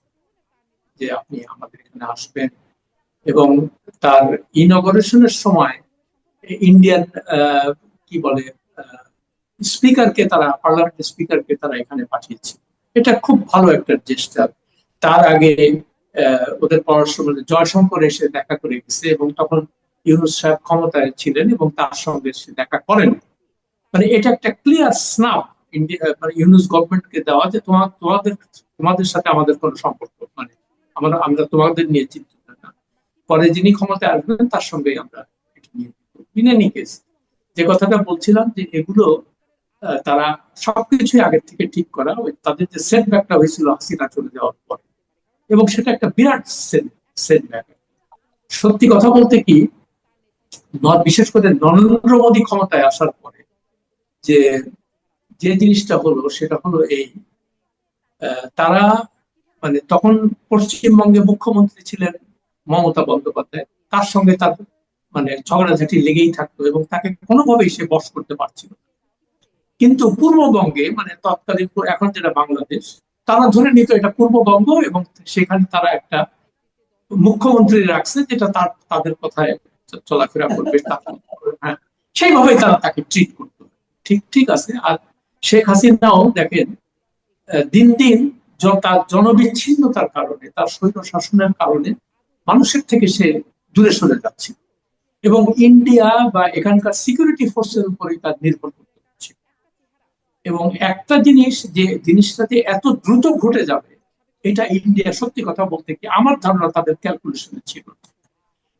C: যে আপনি আমাদের এখানে আসবেন, এবং তার ইনগরেশনের সময় ইন্ডিয়ান কি বলে স্পিকারকে তারা, পার্লামেন্টের স্পিকারকে তারা এখানে পাঠিয়েছে। এটা খুব ভালো একটা জেস্টার। তার আগে ওদের পররাষ্ট্রমন্ত্রী জয়শঙ্কর এসে দেখা করে গেছে, এবং তখন ইউনূস সাহেব ক্ষমতায় ছিলেন এবং তার সঙ্গে সে দেখা করেন। মানে এটা একটা ক্লিয়ার স্নাপ ইন্ডিয়া, মানে ইউনূস গভর্নমেন্টকে দেওয়া যে তোমাদের সাথে আমাদের কোনো সম্পর্ক, মানে আমরা তোমাদের নিয়ে চিন্তিত না, পরে যিনি ক্ষমতায় আসবেন তার সঙ্গে আমরা এটা নিয়ে ইন এনি কেস। যে কথাটা বলছিলাম যে এগুলো তারা সবকিছুই আগের থেকে ঠিক করা, তাদের যে সেটব্যাকটা হয়েছিল হাসিনা চলে যাওয়ার পরে, এবং সেটা একটা বিরাট সেটব্যাক। সত্যি কথা বলতে কি, বিশেষ করে নরেন্দ্র মোদী ক্ষমতায় আসার পরে যে যে জিনিসটা হলো সেটা হলো এই, তারা মানে তখন পশ্চিমবঙ্গে মুখ্যমন্ত্রী ছিলেন মমতা বন্দ্যোপাধ্যায়, তার সঙ্গে তার মানে ঝগড়াঝাটি লেগেই থাকতো এবং তাকে কোনোভাবেই সে বশ করতে পারছিল না। কিন্তু পূর্ববঙ্গে মানে তৎকালীন এখন যেটা বাংলাদেশ, তারা ধরে নিত এটা পূর্ববঙ্গ, এবং সেখানে তারা একটা মুখ্যমন্ত্রী রাখছে যেটা তাদের কথায় চলাফেরা করবে, হ্যাঁ সেইভাবেই তারা তাকে ট্রিট করতো। ঠিক ঠিক আছে। আর শেখ হাসিনাও দেখেন দিন দিন তার জনবিচ্ছিন্নতার কারণে, তার স্বৈর শাসনের কারণে মানুষের থেকে সে দূরে সরে যাচ্ছে, এবং ইন্ডিয়া বা এখানকার সিকিউরিটি ফোর্সের উপরেই তার নির্ভর করতে হচ্ছে। এবং একটা জিনিস, যে জিনিসটাতে এত দ্রুত ঘটে যাবে এটা ইন্ডিয়া সত্যি কথা বলতে কি আমার ধারণা তাদের ক্যালকুলেশনে ছিল।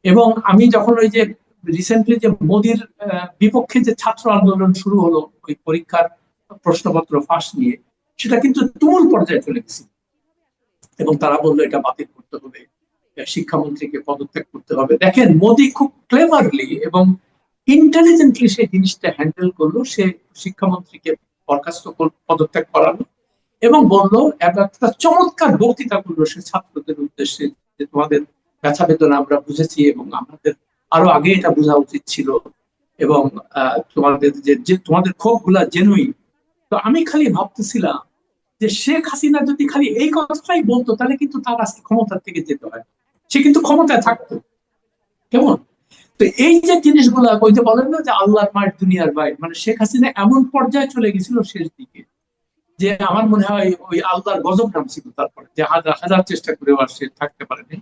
C: এবং আমি যখন ওই যে রিসেন্টলি যে মোদির বিপক্ষে যে ছাত্র আন্দোলন শুরু হলো ওই পরীক্ষার প্রশ্নপত্র ফাঁস নিয়ে, সেটা কিন্তু তুমুল পর্যায়ে চলে গেছে, এবং তারা বললো এটা বাতিল করতে হবে, শিক্ষামন্ত্রীকে পদত্যাগ করতে হবে। দেখেন মোদি খুব ক্লেভারলি এবং ইন্টেলিজেন্টলি সেই জিনিসটা হ্যান্ডেল করলো। সে শিক্ষামন্ত্রীকে বরখাস্ত পদত্যাগ করালো এবং বললো, একটা চমৎকার বক্তৃতা করলো সে ছাত্রদের উদ্দেশ্যে যে তোমাদের ব্যথা বেদনা আমরা বুঝেছি এবং আমাদের আরো আগে এটা বোঝা উচিত ছিল, এবং তোমাদের যে তোমাদের ক্ষোভ গুলা জেনুইন। তো আমি খালি ভাবতেছিলাম যে শেখ হাসিনা যদি খালি এই কথাটাই বলতো তাহলে কিন্তু তার আজকে ক্ষমতার থেকে যেতে হয়, সে কিন্তু ক্ষমতায় থাকতো। কেমন? তো এই যে জিনিসগুলা ওই যে বলেন না যে আল্লাহর মায়ের দুনিয়ার বাইরে, মানে শেখ হাসিনা এমন পর্যায়ে চলে গেছিল শেষ দিকে যে আমার মনে হয় ওই আল্লাহর গজব নামছিল তারপরে, যে হাজার হাজার চেষ্টা করে আর সে থাকতে পারেনি।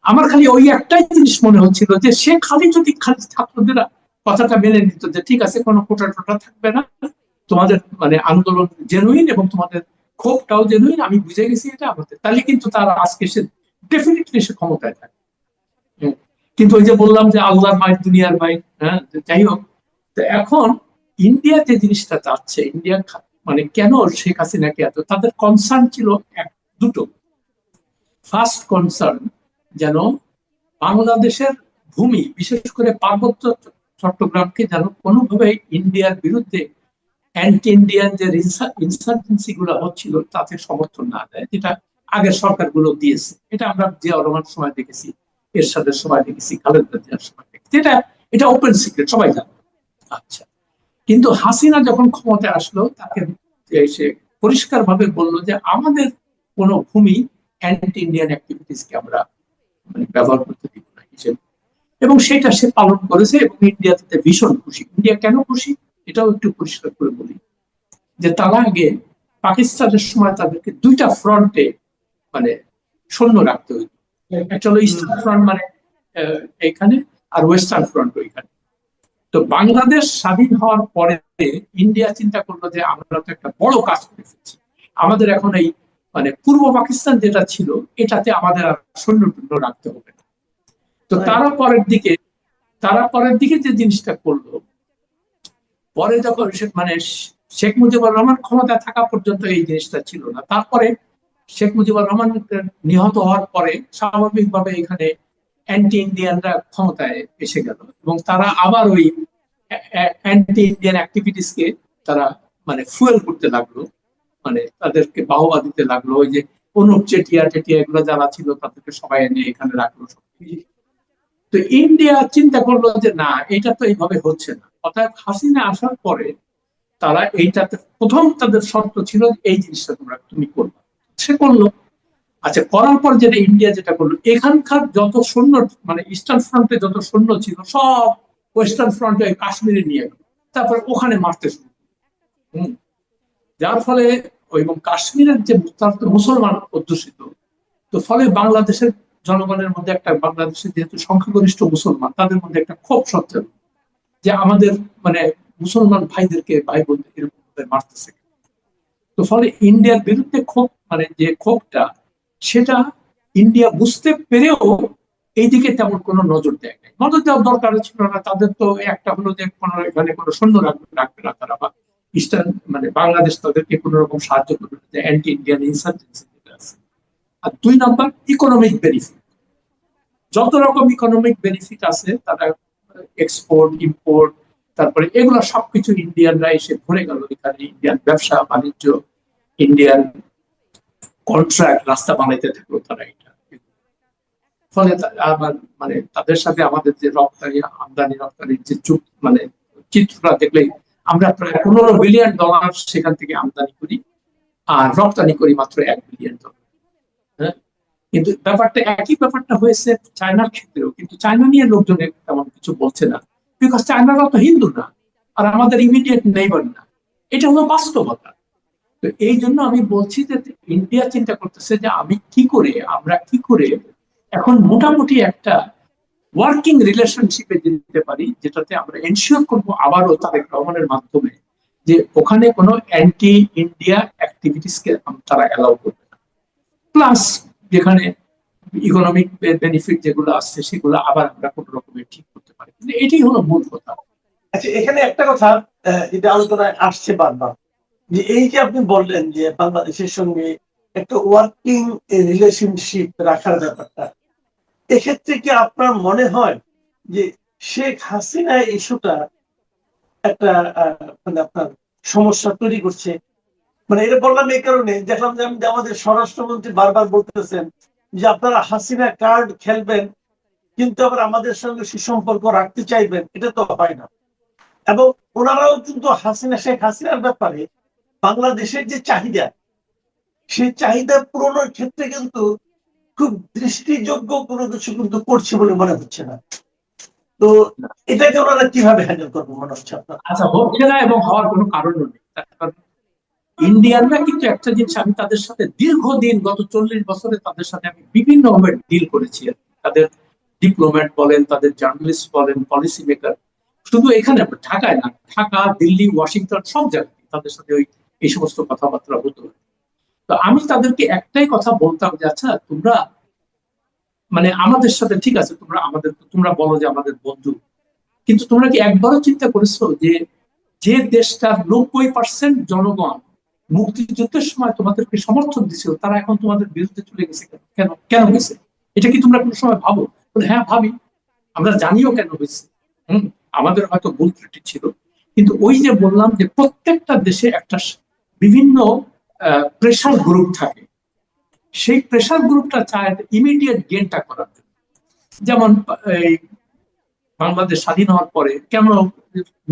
C: আমার খালি ওই একটাই জিনিস মনে হচ্ছিল যে সে খালি যদি খালি ছাত্রদের কথাটা মেনে নিত যে ঠিক আছে কোনো কোটা টোটা থাকবে না, তোমাদের মানে আন্দোলন জেনুইন এবং তোমাদের ক্ষোভটাও জেনুইন, আমি বুঝে গেছি এটা আমাদের, তাহলে কিন্তু তার আজকে সে ডেফিনেটলি সে ক্ষমতায় থাকে। হ্যাঁ, কিন্তু ওই যে বললাম যে আল্লাহর মাইক দুনিয়ার মাইক, হ্যাঁ, যাই হোক। তো এখন ইন্ডিয়া যে জিনিসটা চাচ্ছে, ইন্ডিয়া মানে কেন শেখ হাসিনাকে এত, তাদের কনসার্ন ছিল দুটো। ফার্স্ট কনসার্ন যেন বাংলাদেশের ভূমি, বিশেষ করে পার্বত্য চট্টগ্রামকে যেন কোনোভাবে ইন্ডিয়ার বিরুদ্ধে অ্যান্টি ইন্ডিয়ান যে ইনসার্জেন্সি গুলো হচ্ছিল তাতে সমর্থন না দেয়, যেটা আগের সরকারগুলো দিয়েছে। এটা আমরা জিয়া রহমানের সময় দেখেছি, এরশাদের সময় দেখেছি, খালেদা জিয়ার সময় দেখেছি। এটা ওপেন সিক্রেট, সবাই জানে। আচ্ছা, কিন্তু হাসিনা যখন ক্ষমতায় আসলো, তাকে সে পরিষ্কার ভাবে বললো যে আমাদের কোন ভূমি অ্যান্টি ইন্ডিয়ান অ্যাক্টিভিটিস কে আমরা মানে ব্যবহার করতে দিব না হিসেবে, এবং সেটা সে পালন করেছে। এবং ইন্ডিয়া তাতে ভীষণ খুশি। ইন্ডিয়া কেন খুশি এটাও একটু পরিষ্কার করে বলি, যে তারা আগে পাকিস্তানের সময় তাদেরকে দুইটা ফ্রন্টে মানে সৈন্য রাখতে হইত। একটা হলো ইস্টার্ন ফ্রন্ট, মানে এখানে, আর ওয়েস্টার্ন ফ্রন্ট ওইখানে। তো বাংলাদেশ স্বাধীন হওয়ার পরে ইন্ডিয়া চিন্তা করলো যে আমরা তো একটা বড় কাজ করে ফেলছি, আমাদের এখন এই মানে পূর্ব পাকিস্তান যেটা ছিল এটাতে আমাদের আর সৈন্য টৈন্য রাখতে হবে না। তো তারা পরের দিকে যে জিনিসটা করলো, পরে যখন মানে শেখ মুজিবুর রহমান ক্ষমতায় থাকা পর্যন্ত এই জিনিসটা ছিল না। তারপরে শেখ মুজিবুর রহমান নিহত হওয়ার পরে স্বাভাবিকভাবে এখানে অ্যান্টি ইন্ডিয়ানরা ক্ষমতায় এসে গেল, এবং তারা আবার ওই অ্যান্টি ইন্ডিয়ান অ্যাক্টিভিটিস কে তারা মানে ফুয়েল করতে লাগলো, মানে তাদেরকে বাহবা দিতে লাগলো। ওই যে অনুপ চেটিয়া টেটিয়া এগুলো যারা ছিল তাদেরকে সবাই এনে এখানে রাখলো। তো ইন্ডিয়া চিন্তা করলো যে না, এটা তো এইভাবে হচ্ছে না। অর্থাৎ হাসিনা আসার পরে তারা এইটাতে প্রথম তাদের শর্ত ছিল এই জিনিসটা তুমি করবে, সে করলো। আচ্ছা, করার পর যেটা ইন্ডিয়া যেটা করলো, এখানকার যত সৈন্য মানে ইস্টার্ন ফ্রন্টে যত সৈন্য ছিল সব ওয়েস্টার্ন ফ্রন্টে কাশ্মীরে নিয়ে গেল, তারপরে ওখানে মারতে শুরু। যার ফলে এবং কাশ্মীরের যে মুসলমান অধ্যুষিত, তো ফলে বাংলাদেশের জনগণের মধ্যে একটা, বাংলাদেশের যেহেতু সংখ্যাগরিষ্ঠ মুসলমান, তাদের মধ্যে একটা ক্ষোভ সত্ত্বেও যে আমাদের মানে মুসলমান ভাইদেরকে, ভাই বোনদের এরকম মারতেছে। তো ফলে ইন্ডিয়ার বিরুদ্ধে ক্ষোভ, মানে যে ক্ষোভটা, সেটা ইন্ডিয়া বুঝতে পেরেও এইদিকে তেমন কোনো নজর দেয় নাই। নজর দেওয়ার দরকার ছিল না। তাদের তো একটা হলো যে কোনো এখানে কোনো সৈন্য রাখবে না তারা, বা ইস্টার্ন মানে বাংলাদেশ তাদেরকে কোন রকম সাহায্য করবে না, যে অ্যান্টি ইন্ডিয়ান ইনসার্জেন্সি যেটা আছে। আর 2 নম্বর, ইকোনমিক বেনিফিট। যত রকম ইকোনমিক বেনিফিট আছে, তারা এক্সপোর্ট ইম্পোর্ট, তারপরে এগুলো সবকিছু ইন্ডিয়ানরা এসে ভরে গেল এখানে। ইন্ডিয়ান ব্যবসা বাণিজ্য, ইন্ডিয়ান কন্ট্রাক্ট, রাস্তা বানাইতে থাকলো তারা। এটা ফলে আবার মানে তাদের সাথে আমাদের যে রপ্তানি আমদানি রপ্তানির যে মানে চিত্রটা দেখলে আমরা প্রায় $15 বিলিয়ন সেখান থেকে আমদানি করি, আর রপ্তানি করি মাত্র $1 বিলিয়ন। হ্যাঁ, কিন্তু একই ব্যাপারটা হয়েছে চায়নার ক্ষেত্রেও। কিন্তু চায়না নিয়ে লোকজন তেমন কিছু বলছে না, বিকজ চায়নারা তো হিন্দু না, আর আমাদের ইমিডিয়েট নেইবার না। এটা হলো বাস্তবতা। তো এই জন্য আমি বলছি যে ইন্ডিয়া চিন্তা করতেছে যে আমরা কি করে এখন মোটামুটি একটা ওয়ার্কিং রিলেশনশিপে যেতে পারি, যেটাতে আমরা এনশিওর করবো আবারও তারেক রহমানের মাধ্যমে যে ওখানে কোনো অ্যান্টি ইন্ডিয়া অ্যাক্টিভিটিস কে তারা অ্যালাউ করবে না। প্লাস যেখানে ইকোনমিক বেনিফিট যেগুলো আসছে সেগুলো আবার আমরা কোন রকমের ঠিক করতে পারি। কিন্তু এটাই হলো মূল কথা।
B: আচ্ছা, এখানে একটা কথা যেটা আলোচনায় আসছে বারবার, যে এই যে আপনি বললেন যে বাংলাদেশের সঙ্গে একটা ওয়ার্কিং রিলেশনশিপ রাখার ব্যাপারটা, এক্ষেত্রে কি আপনার মনে হয় যে শেখ হাসিনা ইস্যুটা একটা মানে আপনার সমস্যা তৈরি করছে? মানে এটা বললাম এই কারণে, দেখলাম যে আমাদের স্বরাষ্ট্রমন্ত্রী বারবার বলতেছেন যে আপনারা হাসিনা কার্ড খেলবেন কিন্তু আবার আমাদের সঙ্গে সুসম্পর্ক রাখতে চাইবেন, এটা তো হয় না। এবং ওনারাও কিন্তু শেখ হাসিনার ব্যাপারে বাংলাদেশের যে চাহিদা, সেই চাহিদা পূরণের ক্ষেত্রে কিন্তু খুব দৃষ্টিযোগ্য কোনো কিছু কিন্তু করছে বলে মনে হচ্ছে না। তো এটাকে ওনারা কিভাবে হ্যান্ডেল করবে মনে হচ্ছে আপনার?
C: আচ্ছা, হচ্ছে না এবং হওয়ার কোনো কারণও নেই। ইন্ডিয়ানরা কিন্তু একটা জিনিস, আমি তাদের সাথে দীর্ঘদিন গত 40 বছরে তাদের সাথে আমি বিভিন্ন ভাবে ডিল করেছি। তাদের ডিপ্লোম্যাট বলেন, তাদের জার্নালিস্ট বলেন, পলিসি মেকার, শুধু এখানে ঢাকায় না, ঢাকা, দিল্লি, ওয়াশিংটন সব জায়গায় তাদের সাথে এই সমস্ত কথাবার্তা হতো। তো আমি তাদেরকে একটাই কথা বলতাম যে আচ্ছা তোমরা মানে আমাদের সাথে ঠিক আছে, তোমরা বলো যে আমাদের বন্ধু, কিন্তু তোমরা কি একবারও চিন্তা করেছো যে যে দেশটার 90% জনগণ মুক্তিযুদ্ধের সময় তোমাদেরকে সমর্থন দিছিল তারা এখন তোমাদের বিরুদ্ধে চলে গেছে কেন? কেন কেন গেছে? এটা কি তোমরা কোনো সময় ভাবো? বলে হ্যাঁ ভাবি, আমরা জানিও কেন হয়েছে। হম, আমাদের হয়তো ভুল ত্রুটি ছিল, কিন্তু ওই যে বললাম যে প্রত্যেকটা দেশে একটা বিভিন্ন প্রেশার গ্রুপ থাকে, সেই প্রেশার গ্রুপটা চায় ইমিডিয়েট গেনটা করার জন্য। যেমন এই বাংলাদেশ স্বাধীন হওয়ার পরে কেন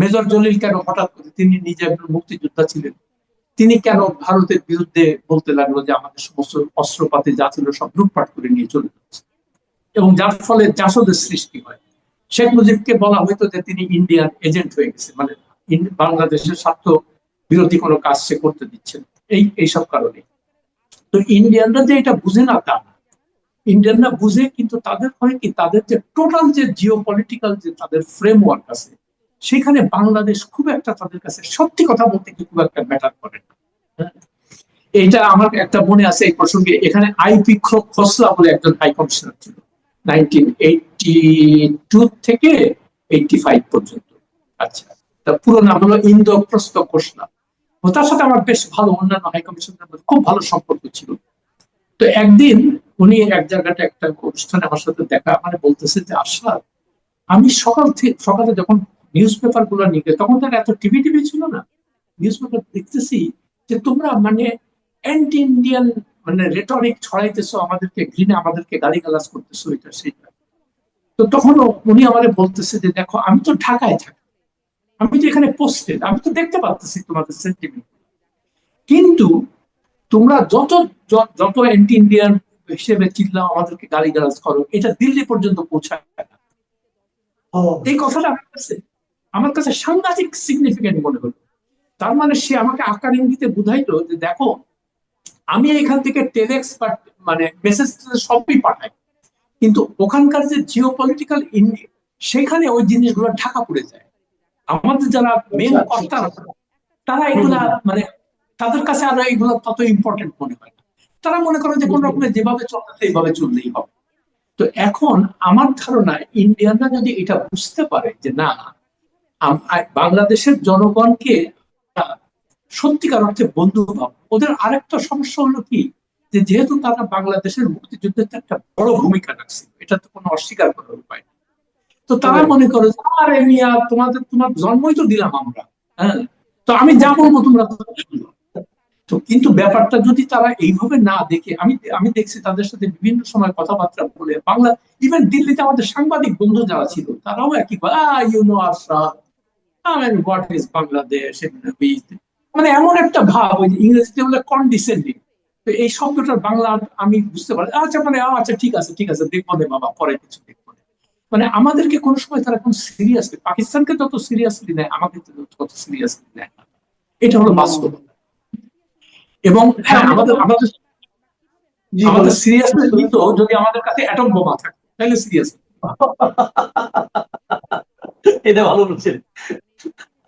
C: মেজর জলিল কেন হঠাৎ করে, তিনি নিজে একজন মুক্তিযোদ্ধা ছিলেন, তিনি কেন ভারতের বিরুদ্ধে বলতে লাগলো যে আমাদের সমস্ত অস্ত্রপাতি যা ছিল সব লুটপাট করে নিয়ে চলে যাচ্ছে, এবং যার ফলে জাসদের সৃষ্টি হয়। শেখ মুজিবকে বলা হইতো যে তিনি ইন্ডিয়ান এজেন্ট হয়ে গেছে, মানে বাংলাদেশের স্বার্থ বিরোধী কোনো কাজ সে করতে দিচ্ছেন, এইসব কারণে। তো ইন্ডিয়ানরা যে এটা বুঝে না তা না, ইন্ডিয়ানরা বুঝে, কিন্তু তাদের হয় কি, তাদের যে টোটাল যে জিও পলিটিক্যাল যে তাদের ফ্রেমওয়ার্ক আছে, সেখানে বাংলাদেশ খুব একটা তাদের কাছে সত্যি কথা বলতে কি খুব একটা ম্যাটার করে না। এইটা আমার একটা মনে আছে এই প্রসঙ্গে, এখানে আইপি খোসলা বলে একজন হাই কমিশনার ছিল 1982 থেকে 85 পর্যন্ত। আচ্ছা, তার পুরো নাম হলো ইন্দ্রপ্রস্থ খোসলা। তার সাথে আমার বেশ ভালো, অন্যান্য হাই কমিশনারের মধ্যে খুব ভালো সম্পর্ক ছিল। তো একদিন উনি এক জায়গাটা একটা অনুষ্ঠানে আমার সাথে দেখা, মানে বলতেছে যে আশরাফ, আমি সকালে যখন নিউজ পেপার গুলো নিয়ে, তখন তো এত টিভি ছিল না, নিউজ পেপার দেখতেছি যে তোমরা মানে অ্যান্টি ইন্ডিয়ান মানে রেটরিক ছড়াইতেছো, আমাদেরকে ঘৃণা, আমাদেরকে গালিগালাজ করতেছো, এটা সেটা। তো তখন উনি আমাদের বলতেছে যে দেখো আমি তো ঢাকায় থাকি, আমি তো এখানে পোস্টেড, আমি তো দেখতে পাচ্ছি তোমাদের সেন্টিমেন্ট, কিন্তু তোমরা যত অ্যান্টি ইন্ডিয়ান হিসেবে চিল্লাও, আমাদেরকে গালিগালাজ করো, এটা দিল্লি পর্যন্ত পৌঁছায় না। এই কথাটা আমার কাছে সাংঘাতিক সিগনিফিকেন্ট মনে হলো। তার মানে সে আমাকে আকার ইঙ্গিতে বুঝাইতো যে দেখো আমি এখান থেকে টেলেক্স মানে মেসেজ সবই পাঠাই, কিন্তু ওখানকার যে জিও পলিটিক্যাল সেখানে ওই জিনিসগুলো ঢাকা পড়ে যায়। আমাদের যারা মেন কর্তা তারা এগুলা মানে তাদের কাছে আর এগুলো তত ইম্পর্টেন্ট মনে হয় না। তারা মনে করেন যে কোন রকমের যেভাবে চলতেছে এইভাবে চললেই হবে। তো এখন আমার ধারণা ইন্ডিয়ানরা যদি এটা বুঝতে পারে যে না, বাংলাদেশের জনগণকে সত্যিকার অর্থে বন্ধু ভাব, ওদের আরেকটা সমস্যা হলো কি, যে যেহেতু তারা বাংলাদেশের মুক্তিযুদ্ধের একটা বড় ভূমিকা রাখছে, এটা তো কোনো অস্বীকার করার উপায় না। তো তারা মনে করে আরে মিয়া তোমার জন্মই তো দিলাম আমরা, হ্যাঁ, তো আমি যা বলবো তোমরা। তো কিন্তু ব্যাপারটা যদি তারা এইভাবে না দেখে, আমি দেখছি তাদের সাথে বিভিন্ন সময় কথাবার্তা বলে, বাংলা ইভেন দিল্লিতে আমাদের সাংবাদিক বন্ধু যারা ছিল তারাও একই আশরাফ, হোয়াট ইজ বাংলাদেশ, মানে এমন একটা ভাব, ওই ইংরেজিতে বলে কন্ডিসেন্ডিং। তো এই শব্দটার বাংলা আমি বুঝতে পারি, আচ্ছা মানে আচ্ছা ঠিক আছে দেখবো না বাবা, পরে কিছু দেখবো না। মানে আমাদেরকে কোনো সময় তারা কোন সিরিয়াসলি, পাকিস্তানকে যত সিরিয়াসলি নেয় আমাকে তত সিরিয়াসলি নেয় না। এটা হলো বাস্তবতা। এবং হ্যাঁ, আমাদের সিরিয়াসনেস নিত যদি আমাদের কাছে অ্যাটম বোমা থাকতো, তাহলে সিরিয়াস।
B: এটা ভালো বলছেন।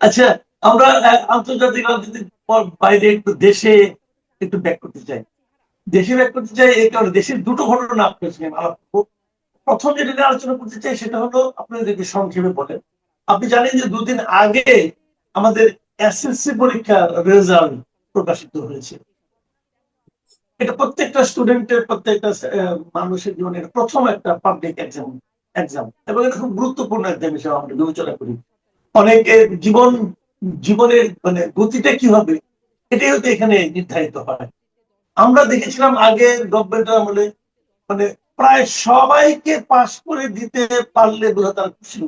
B: আচ্ছা, আমরা আন্তর্জাতিক রাজনীতির বাইরে একটু দেশে একটু ব্যাক করতে চাই। এই কারণে দেশের দুটো ঘটনা আপনার প্রথম যেটা নিয়ে আলোচনা করতে চাই সেটা হলো, আপনাদেরকে সংক্ষেপে বলেন, আপনি জানেন যে দুদিন আগে আমাদের এসএসসি পরীক্ষার রেজাল্ট প্রকাশিত হয়েছে। এটা প্রত্যেকটা স্টুডেন্টের, প্রত্যেকটা মানুষের জীবনের প্রথম একটা পাবলিক এক্সাম, এবং এটা খুব গুরুত্বপূর্ণ এক্সাম হিসেবে আমরা বিবেচনা করি। অনেকের জীবনের মানে গতিটা কি হবে এটাই হয়তো এখানে নির্ধারিত হয়। আমরা দেখেছিলাম আগে গভর্নমেন্ট আমলে মানে প্রায় সবাইকে পাস করে দিতে পারলে বোধহয় তারা খুশি।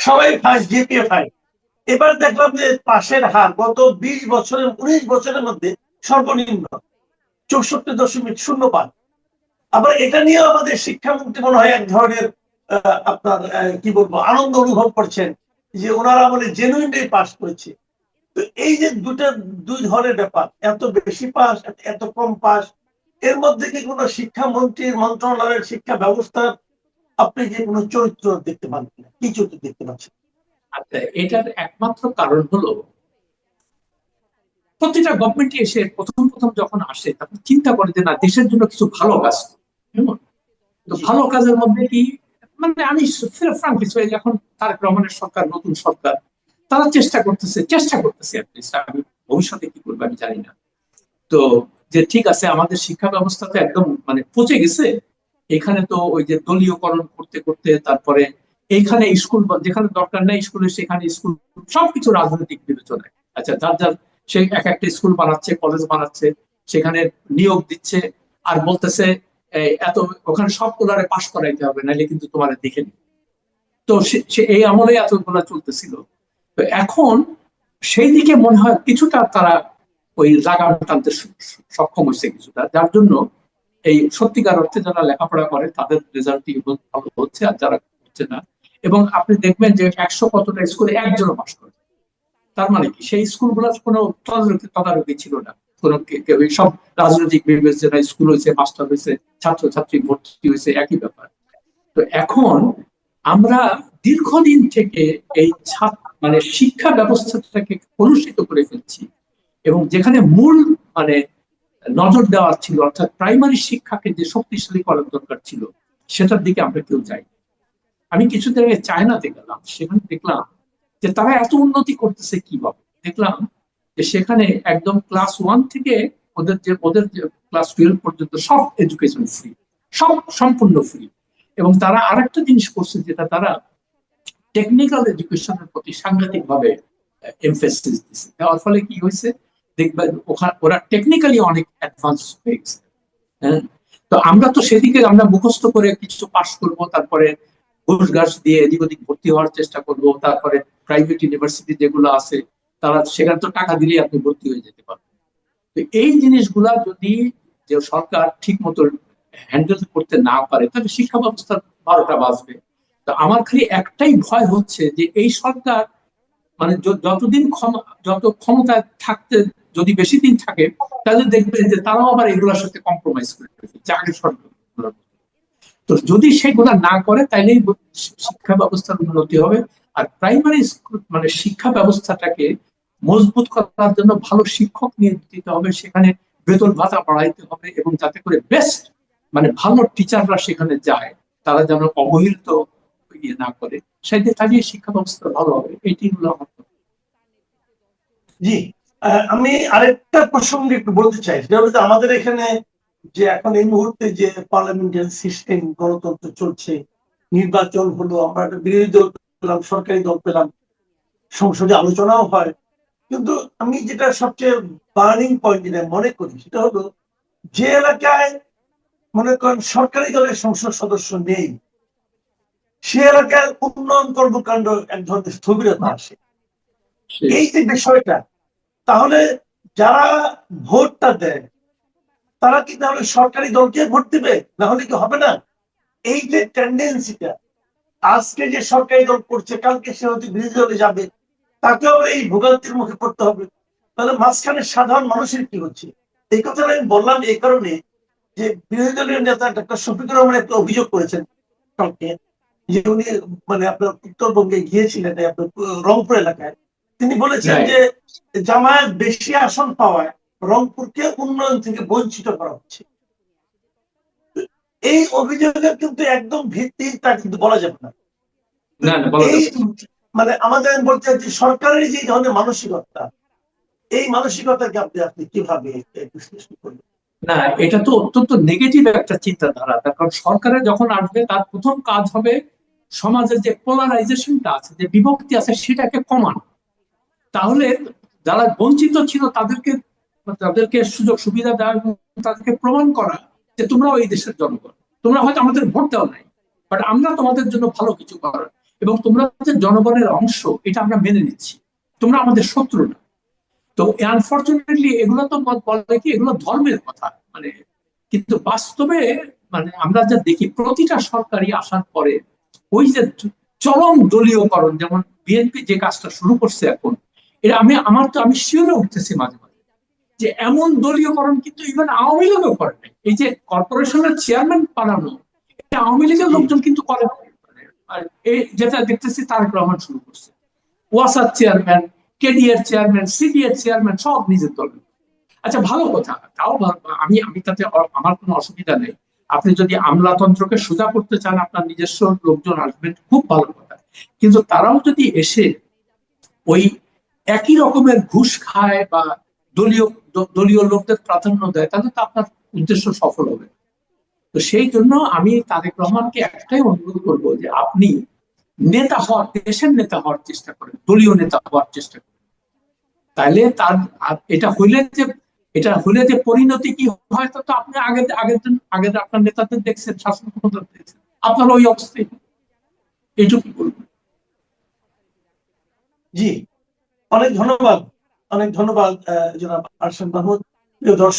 B: সবাই ফার্স্ট জিপিএ 5। এবার দেখলাম যে পাশের হার গত 19 বছরের মধ্যে সর্বনিম্ন 64.05। আবার এটা নিয়ে আমাদের শিক্ষামন্ত্রী মনে হয় এক ধরনের আপনার কি বলবো আনন্দ অনুভব করছেন যে ওনারা আমলে জেনুইনলি পাস করেছে। তো এই যে দুই ধরনের ব্যাপার, এত বেশি পাস, এত কম পাস, এর মধ্যে কি কোনো শিক্ষামন্ত্রীর মন্ত্রণালয়ের শিক্ষা ব্যবস্থার আপনি যে কোনো চরিত্র দেখতে পান কিনা, কি চরিত্র দেখতে পাচ্ছেন?
C: আচ্ছা, এটার একমাত্র কারণ হলো প্রতিটা গভর্নমেন্টই এসে প্রথম প্রথম যখন আসে তখন চিন্তা করে যে না দেশের জন্য কিছু ভালো কাজ করব। কেমন? তো ভালো কাজের মধ্যে কি, মানে আমি ফ্রাঙ্কলি এখন তারেক রহমানের সরকার, নতুন সরকার, তারা চেষ্টা করতেছে at least। আমি ভবিষ্যতে কি করবো আমি জানি না। তো যে ঠিক আছে আমাদের শিক্ষা ব্যবস্থা তো একদম মানে পচে গেছে, এখানে তো ওই যে দলীয়করণ করতে করতে তারপরে এইখানে স্কুল যেখানে দরকার নেই স্কুলে সেখানে স্কুল, সবকিছু রাজনৈতিক বিবেচনায়। আচ্ছা, যার যার সে এক একটা স্কুল বানাচ্ছে, কলেজ বানাচ্ছে, সেখানে নিয়োগ দিচ্ছে, আর বলতেছে এত ওখানে সবগুলারে পাশ করাইতে হবে, নাহলে কিন্তু তোমার দেখে নি। তো এই আমলে এতগুলা চলতেছিল। তো এখন সেই দিকে মনে হয় কিছুটা তারা ওই লাগাম টানতে সক্ষম হয়েছে কিছুটা, যার জন্য এই সত্যিকার অর্থে যারা লেখাপড়া করে তাদের রেজাল্টই ভালো হচ্ছে, আর যারা হচ্ছে না। এবং আপনি দেখবেন যে 100 কতটা স্কুলে একজনও পাশ করে। তার মানে কি সেই স্কুলগুলোর কোনো তদারকি ছিল না। কোনো সব রাজনৈতিক বিবেচনায় স্কুল হয়েছে, মাস্টার হয়েছে, ছাত্রছাত্রী ভর্তি হয়েছে, একই ব্যাপার। তো এখন আমরা দীর্ঘদিন থেকে এই মানে শিক্ষা ব্যবস্থাটাকে কলুষিত করে ফেলছি, এবং যেখানে মূল মানে নজর দেওয়ার ছিল অর্থাৎ প্রাইমারি শিক্ষাকে যে শক্তিশালী করার দরকার ছিল সেটার দিকে আমরা কেউ যাই। আমি কিছুদিন আগে চায়নাতে গেলাম, সেখানে দেখলাম যে তারা এত উন্নতি করতেছে কিভাবে। দেখলাম যে সেখানে একদম ক্লাস 1 থেকে ওদের যে ক্লাস 12 পর্যন্ত সব এডুকেশন ফ্রি, সব সম্পূর্ণ ফ্রি। এবং তারা আরেকটা জিনিস করছে, যেটা তারা টেকনিক্যাল এডুকেশনের প্রতি সাংঘাতিক ভাবে এমফেসিস দিচ্ছে। দেওয়ার ফলে কি হয়েছে দেখবেন ওরা টেকনিক্যালি অনেক অ্যাডভান্স হয়ে গেছে। হ্যাঁ, তো আমরা তো সেদিকে আমরা মুখস্থ করে কিছু পাস করব, তারপরে ঘুষ ঘাস দিয়ে এদিক ওদিক ভর্তি হওয়ার চেষ্টা করব, তারপরে প্রাইভেট ইউনিভার্সিটি যেগুলো আছে তারা সেখানে তো টাকা দিলেই আপনি ভর্তি হয়ে যেতে পারবেন। তো এই জিনিসগুলা যদি যে সরকার ঠিক মতো হ্যান্ডেল করতে না পারে তাহলে শিক্ষা ব্যবস্থার 12টা বাজবে। তো আমার খালি একটাই ভয় হচ্ছে যে এই সরকার মানে যত ক্ষমতায় থাকতে যদি বেশি দিন থাকে তাহলে দেখবেন যে তারাও আবার এগুলোর সাথে কম্প্রোমাইজ করে ফেলছে আগের সরকার। তো যদি সেগুলা না করে তাইলেই শিক্ষা ব্যবস্থার উন্নতি হবে। আর প্রাইমারি স্কুল মানে শিক্ষা ব্যবস্থাটাকে মজবুত করার জন্য ভালো শিক্ষক নিয়োগ দিতে হবে, সেখানে বেতন ভাতা বাড়াইতে হবে, এবং যাতে করে বেস্ট মানে ভালো টিচাররা সেখানে যায়, তারা যেন অবহেলিত ইয়ে না করে, সেদিকে কাজে শিক্ষা ব্যবস্থা ভালো হবে। এইটি হলো আমার।
B: জি, আমি আরেকটা প্রসঙ্গে একটু বলতে চাই, সেটা হচ্ছে আমাদের এখানে যে এখন এই মুহূর্তে যে পার্লামেন্টারি সিস্টেম, গণতন্ত্র চলছে, নির্বাচন হলো, আমরা একটা বিরোধী দল পেলাম, সরকারি দল পেলাম, সংসদে আলোচনাও হয়, কিন্তু আমি যেটা সবচেয়ে বার্নিং পয়েন্ট যেটা মনে করি সেটা হলো যে এলাকায় মনে করেন সরকারি দলের সংসদ সদস্য নেই, সে এলাকায় উন্নয়ন কর্মকাণ্ড এক ধরনের স্থবিরতা আসে। এই যে বিষয়টা, তাহলে যারা ভোটটা দেয় তারা কি তাহলে সরকারি দলকে ভোট দিবে, না হলে কি হবে না? এই যে টেন্ডেন্সিটা, আজকে যে সরকারি দল করছে কালকে সে হয়তো বিরোধী দলে যাবে, তাকেও এই ভোগান্তির মুখে পড়তে হবে। তাহলে মাঝখানে সাধারণ মানুষের কি হচ্ছে? এই কথাটা আমি বললাম এই কারণে যে বিরোধী দলের নেতা ডক্টর শফিকুর রহমান একটা অভিযোগ করেছেন কালকে, যে উনি মানে আপনার উত্তরবঙ্গে গিয়েছিলেন আপনার রংপুর এলাকায়। তিনি বলেছেন যে জামায়াত বেশি আসন পাওয়ায় রংপুরকে উন্নয়ন থেকে বঞ্চিত করা হচ্ছে। এই অভিযোগের কিন্তু একদম ভিত্তি তা কিন্তু বলা যাবে না। এই মানে আমাদের বলতে চাচ্ছি সরকারের যে ধরনের মানসিকতা, এই মানসিকতাকে আপনি কিভাবে বিশ্লেষণ করবেন?
C: না, এটা তো অত্যন্ত নেগেটিভ একটা চিন্তাধারা। তার কারণ সরকারের যখন আসবে তার প্রথম কাজ হবে সমাজের যে পোলারাইজেশনটা আছে, যে বিভক্তি আছে, সেটাকে কমানো। তাহলে যারা বঞ্চিত ছিল তাদেরকে তাদেরকে সুযোগ সুবিধা দেওয়া এবং তাদেরকে প্রমাণ করা যে তোমরাও এই দেশের জনগণ, তোমরা হয়তো আমাদের ভোট দেওয়া নাই, বাট আমরা তোমাদের জন্য ভালো কিছু করার, এবং তোমরা যে জনগণের অংশ এটা আমরা মেনে নিচ্ছি, তোমরা আমাদের শত্রু না। তো আনফর্চুনেটলি এগুলো তো বলে কি এগুলো ধর্মের কথা, মানে কিন্তু বাস্তবে মানে আমরা যা দেখি প্রতিটা সরকারি আসার পরে ওই যে চরম দলীয়করণ, যেমন বিএনপি যে কাজটা শুরু করছে এখন, এটা আমি শিওরে উঠতেছি মাঝে মাঝে যে এমন দলীয়করণ কিন্তু ইভেন আওয়ামী লীগও করে নাই। এই যে কর্পোরেশনের চেয়ারম্যান বানানো, এটা আওয়ামী লীগের লোকজন কিন্তু করে। আর এই যেটা দেখতেছি তারেক রহমান শুরু করছে, ওয়াসার চেয়ারম্যান, কেডিএর চেয়ারম্যান, সিডিএর চেয়ারম্যান সব নিজের দলের। আচ্ছা, ভালো কথা, তাও আমি তাতে আমার কোনো অসুবিধা নেই। আপনি যদি আমলাতন্ত্রকে সোজা করতে চান, আপনার নিজস্ব লোকজন আসবেন, খুব ভালো কথা। কিন্তু তারাও যদি এসে ওই একই রকমের ঘুষ খায় বা দলীয় দলীয় লোকদের প্রাধান্য দেয়, তাহলে তো আপনার উদ্দেশ্য সফল হবে। তো সেই জন্য আমি তারেক রহমানকে একটাই অনুরোধ করব যে আপনি নেতা হওয়ার, দেশের নেতা হওয়ার চেষ্টা করেন, দলীয় নেতা হওয়ার চেষ্টা করেন। তাহলে তার এটা হলে যে পরিণতি কি হয়, তা তো আপনি আগের আপনার নেতাদের দেখছেন, শাসন ক্ষমতা দেখছেন, আপনার ওই অবস্থায়। এইটুকু বলবো।
B: জি, অনেক ধন্যবাদ, অনেক ধন্যবাদ জনাব আরশাদ মাহমুদ। প্রিয় দর্শক।